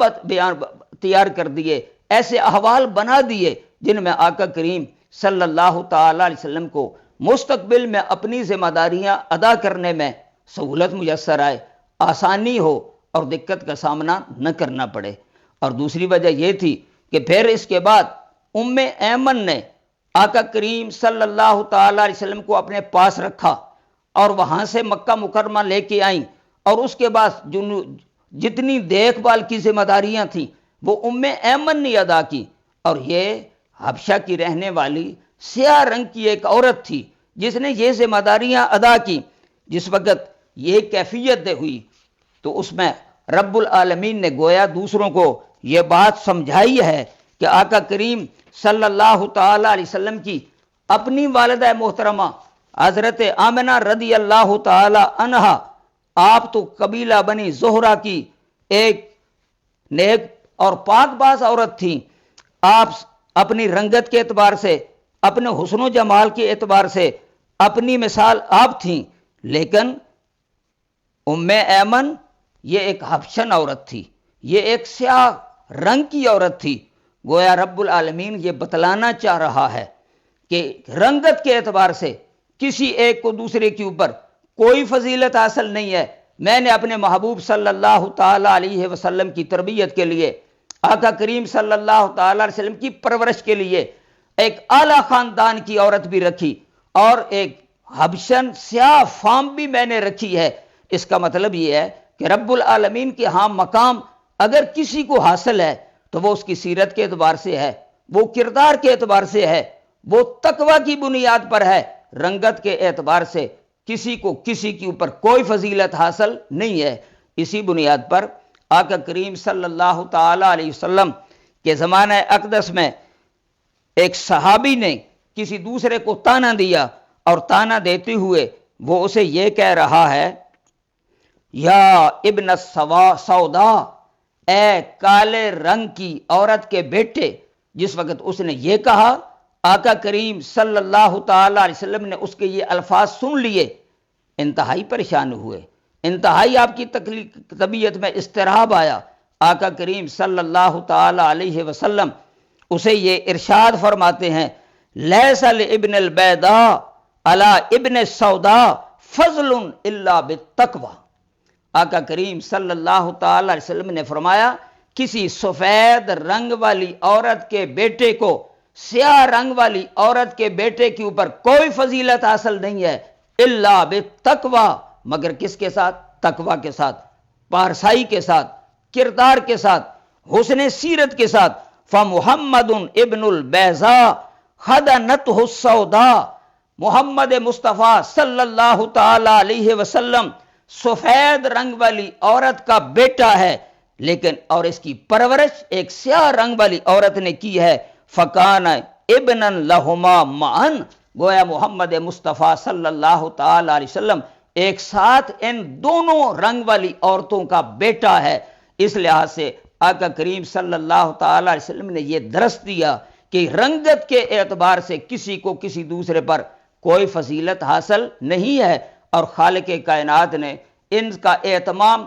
[SPEAKER 4] تیار کر دیے، ایسے احوال بنا دیے جن میں آقا کریم صلی اللہ تعالی علیہ وسلم کو مستقبل میں اپنی ذمہ داریاں ادا کرنے میں سہولت میسر آئے، آسانی ہو اور دقت کا سامنا نہ کرنا پڑے۔ اور دوسری وجہ یہ تھی کہ پھر اس کے بعد ام ایمن نے آقا کریم صلی اللہ تعالی علیہ وسلم کو اپنے پاس رکھا اور وہاں سے مکہ مکرمہ لے کے آئیں، اور اس کے بعد جتنی دیکھ بھال کی ذمہ داریاں تھیں وہ ام ایمن نے ادا کی، اور یہ حبشہ کی رہنے والی سیاہ رنگ کی ایک عورت تھی جس نے یہ ذمہ داریاں ادا کی۔ جس وقت یہ کیفیت ہوئی تو اس میں رب العالمین نے گویا دوسروں کو یہ بات سمجھائی ہے کہ آقا کریم صلی اللہ تعالی علیہ وسلم کی اپنی والدہ محترمہ حضرت آمنہ رضی اللہ تعالی عنہا، آپ تو قبیلہ بنی زہرہ کی ایک نیک اور پاک باز عورت تھیں، آپ اپنی رنگت کے اعتبار سے، اپنے حسن و جمال کے اعتبار سے اپنی مثال آپ تھیں، لیکن ام ایمن یہ ایک حبشن عورت تھی، یہ ایک سیاہ رنگ کی عورت تھی۔ گویا رب العالمین یہ بتلانا چاہ رہا ہے کہ رنگت کے اعتبار سے کسی ایک کو دوسرے کے اوپر کوئی فضیلت حاصل نہیں ہے۔ میں نے اپنے محبوب صلی اللہ تعالی علیہ وسلم کی تربیت کے لیے، آقا کریم صلی اللہ تعالی علیہ وسلم کی پرورش کے لیے ایک اعلیٰ خاندان کی عورت بھی رکھی اور ایک حبشن سیاہ فام بھی میں نے رکھی ہے۔ اس کا مطلب یہ ہے کہ رب العالمین کے ہاں مقام اگر کسی کو حاصل ہے تو وہ اس کی سیرت کے اعتبار سے ہے، وہ کردار کے اعتبار سے ہے، وہ تقوی کی بنیاد پر ہے۔ رنگت کے اعتبار سے کسی کو کسی کے اوپر کوئی فضیلت حاصل نہیں ہے۔ اسی بنیاد پر آقا کریم صلی اللہ تعالی علیہ وسلم کے زمانہ اقدس میں ایک صحابی نے کسی دوسرے کو تانا دیا، اور تانا دیتے ہوئے وہ اسے یہ کہہ رہا ہے، یا ابن سودا، اے کالے رنگ کی عورت کے بیٹے۔ جس وقت اس نے یہ کہا، آقا کریم صلی اللہ تعالی علیہ وسلم نے اس کے یہ الفاظ سن لیے، انتہائی پریشان ہوئے، انتہائی آپ کی طبیعت میں اضطراب آیا۔ آقا کریم صلی اللہ تعالی علیہ وسلم اسے یہ ارشاد فرماتے ہیں، لیس لابن البیضاء علی ابن سودا فضل الا بالتقوی۔ آقا کریم صلی اللہ تعالی علیہ وسلم نے فرمایا، کسی سفید رنگ والی عورت کے بیٹے کو سیاہ رنگ والی عورت کے بیٹے کے اوپر کوئی فضیلت حاصل نہیں ہے الا بالتقوی، مگر کس کے ساتھ؟ تقوی کے ساتھ، پارسائی کے ساتھ، کردار کے ساتھ، حسن سیرت کے ساتھ۔ فمحمد ابن البیضاء خدنتہ السوداء، محمد مصطفیٰ صلی اللہ تعالی علیہ وسلم سفید رنگ والی عورت کا بیٹا ہے، لیکن اور اس کی پرورش ایک سیاہ رنگ والی عورت نے کی ہے۔ فکان ابنا لہما معن، گویا محمد مصطفیٰ صلی اللہ تعالی علیہ وسلم ایک ساتھ ان دونوں رنگ والی عورتوں کا بیٹا ہے۔ اس لحاظ سے آقا کریم صلی اللہ تعالی علیہ وسلم نے یہ درس دیا کہ رنگت کے اعتبار سے کسی کو کسی دوسرے پر کوئی فضیلت حاصل نہیں ہے، اور خالق کائنات نے ان کا اہتمام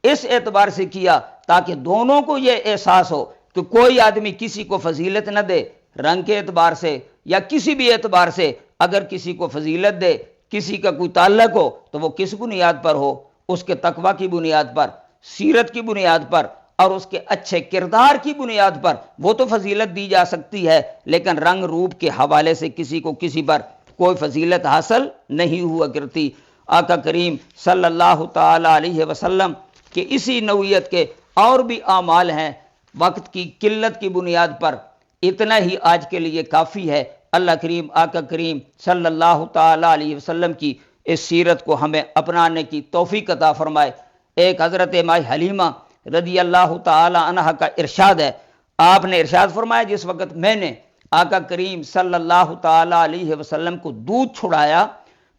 [SPEAKER 4] اس اعتبار سے کیا تاکہ دونوں کو یہ احساس ہو کہ کوئی آدمی کسی کو فضیلت نہ دے رنگ کے اعتبار سے یا کسی بھی اعتبار سے۔ اگر کسی کو فضیلت دے، کسی کا کوئی تعلق ہو تو وہ کس بنیاد پر ہو؟ اس کے تقوی کی بنیاد پر، سیرت کی بنیاد پر اور اس کے اچھے کردار کی بنیاد پر وہ تو فضیلت دی جا سکتی ہے، لیکن رنگ روپ کے حوالے سے کسی کو کسی پر کوئی فضیلت حاصل نہیں ہوا کرتی۔ آقا کریم صلی اللہ تعالی علیہ وسلم کے اسی نوعیت کے اور بھی اعمال ہیں۔ وقت کی قلت کی بنیاد پر اتنا ہی آج کے لیے کافی ہے۔ اللہ کریم آقا کریم صلی اللہ تعالی علیہ وسلم کی اس سیرت کو ہمیں اپنانے کی توفیق عطا فرمائے۔ ایک حضرت مائی حلیمہ رضی اللہ تعالی عنہا کا ارشاد ہے، آپ نے ارشاد فرمایا، جس وقت میں نے آقا کریم صلی اللہ تعالی علیہ وسلم کو دودھ چھڑایا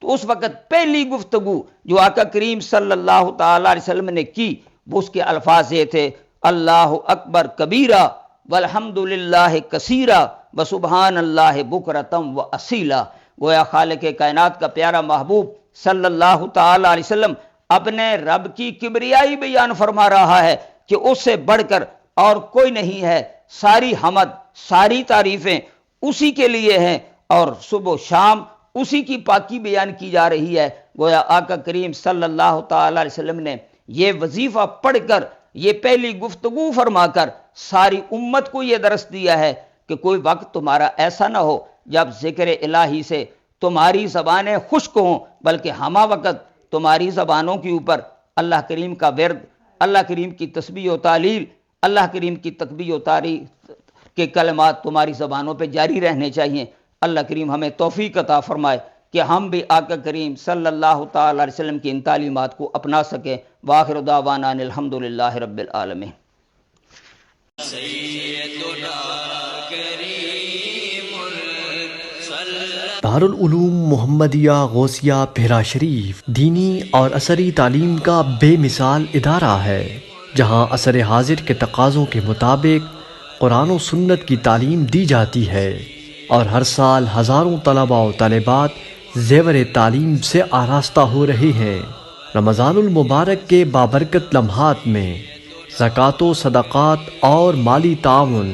[SPEAKER 4] تو اس وقت پہلی گفتگو جو آقا کریم صلی اللہ تعالی علیہ وسلم نے کی وہ اس کے الفاظ یہ تھے: اللہ اکبر کبیرہ والحمد للہ کثیرہ وسبحان اللہ بکرتم و اصیلا۔ گویا خالق کائنات کا پیارا محبوب صلی اللہ تعالی علیہ وسلم اپنے رب کی کبریائی بیان فرما رہا ہے کہ اس سے بڑھ کر اور کوئی نہیں ہے، ساری حمد ساری تعریفیں اسی کے لیے ہیں اور صبح و شام اسی کی پاکی بیان کی جا رہی ہے۔ گویا آقا کریم صلی اللہ تعالی علیہ وسلم نے یہ وظیفہ پڑھ کر، یہ پہلی گفتگو فرما کر ساری امت کو یہ درس دیا ہے کہ کوئی وقت تمہارا ایسا نہ ہو جب ذکر الہی سے تمہاری زبانیں خشک ہوں، بلکہ ہمہ وقت تمہاری زبانوں کے اوپر اللہ کریم کا ورد، اللہ کریم کی تسبیح و تعلیل، اللہ کریم کی تکبیر و تعریف کے کلمات تمہاری زبانوں پہ جاری رہنے چاہیے۔ اللہ کریم ہمیں توفیق عطا فرمائے کہ ہم بھی آقا کریم صلی اللہ تعالی علیہ وسلم کی ان تعلیمات کو اپنا سکیں۔ وآخر دعوانا ان الحمدللہ رب العالمین۔
[SPEAKER 2] دارالعلوم محمدیہ غوثیہ بھیرا شریف دینی اور عصری تعلیم کا بے مثال ادارہ ہے، جہاں عصر حاضر کے تقاضوں کے مطابق قرآن و سنت کی تعلیم دی جاتی ہے، اور ہر سال ہزاروں طلباء و طالبات زیور تعلیم سے آراستہ ہو رہے ہیں۔ رمضان المبارک کے بابرکت لمحات میں زکوٰۃ و صدقات اور مالی تعاون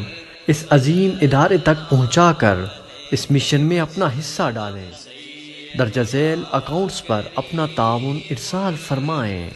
[SPEAKER 2] اس عظیم ادارے تک پہنچا کر اس مشن میں اپنا حصہ ڈالیں۔ درج ذیل اکاؤنٹس پر اپنا تعاون ارسال فرمائیں۔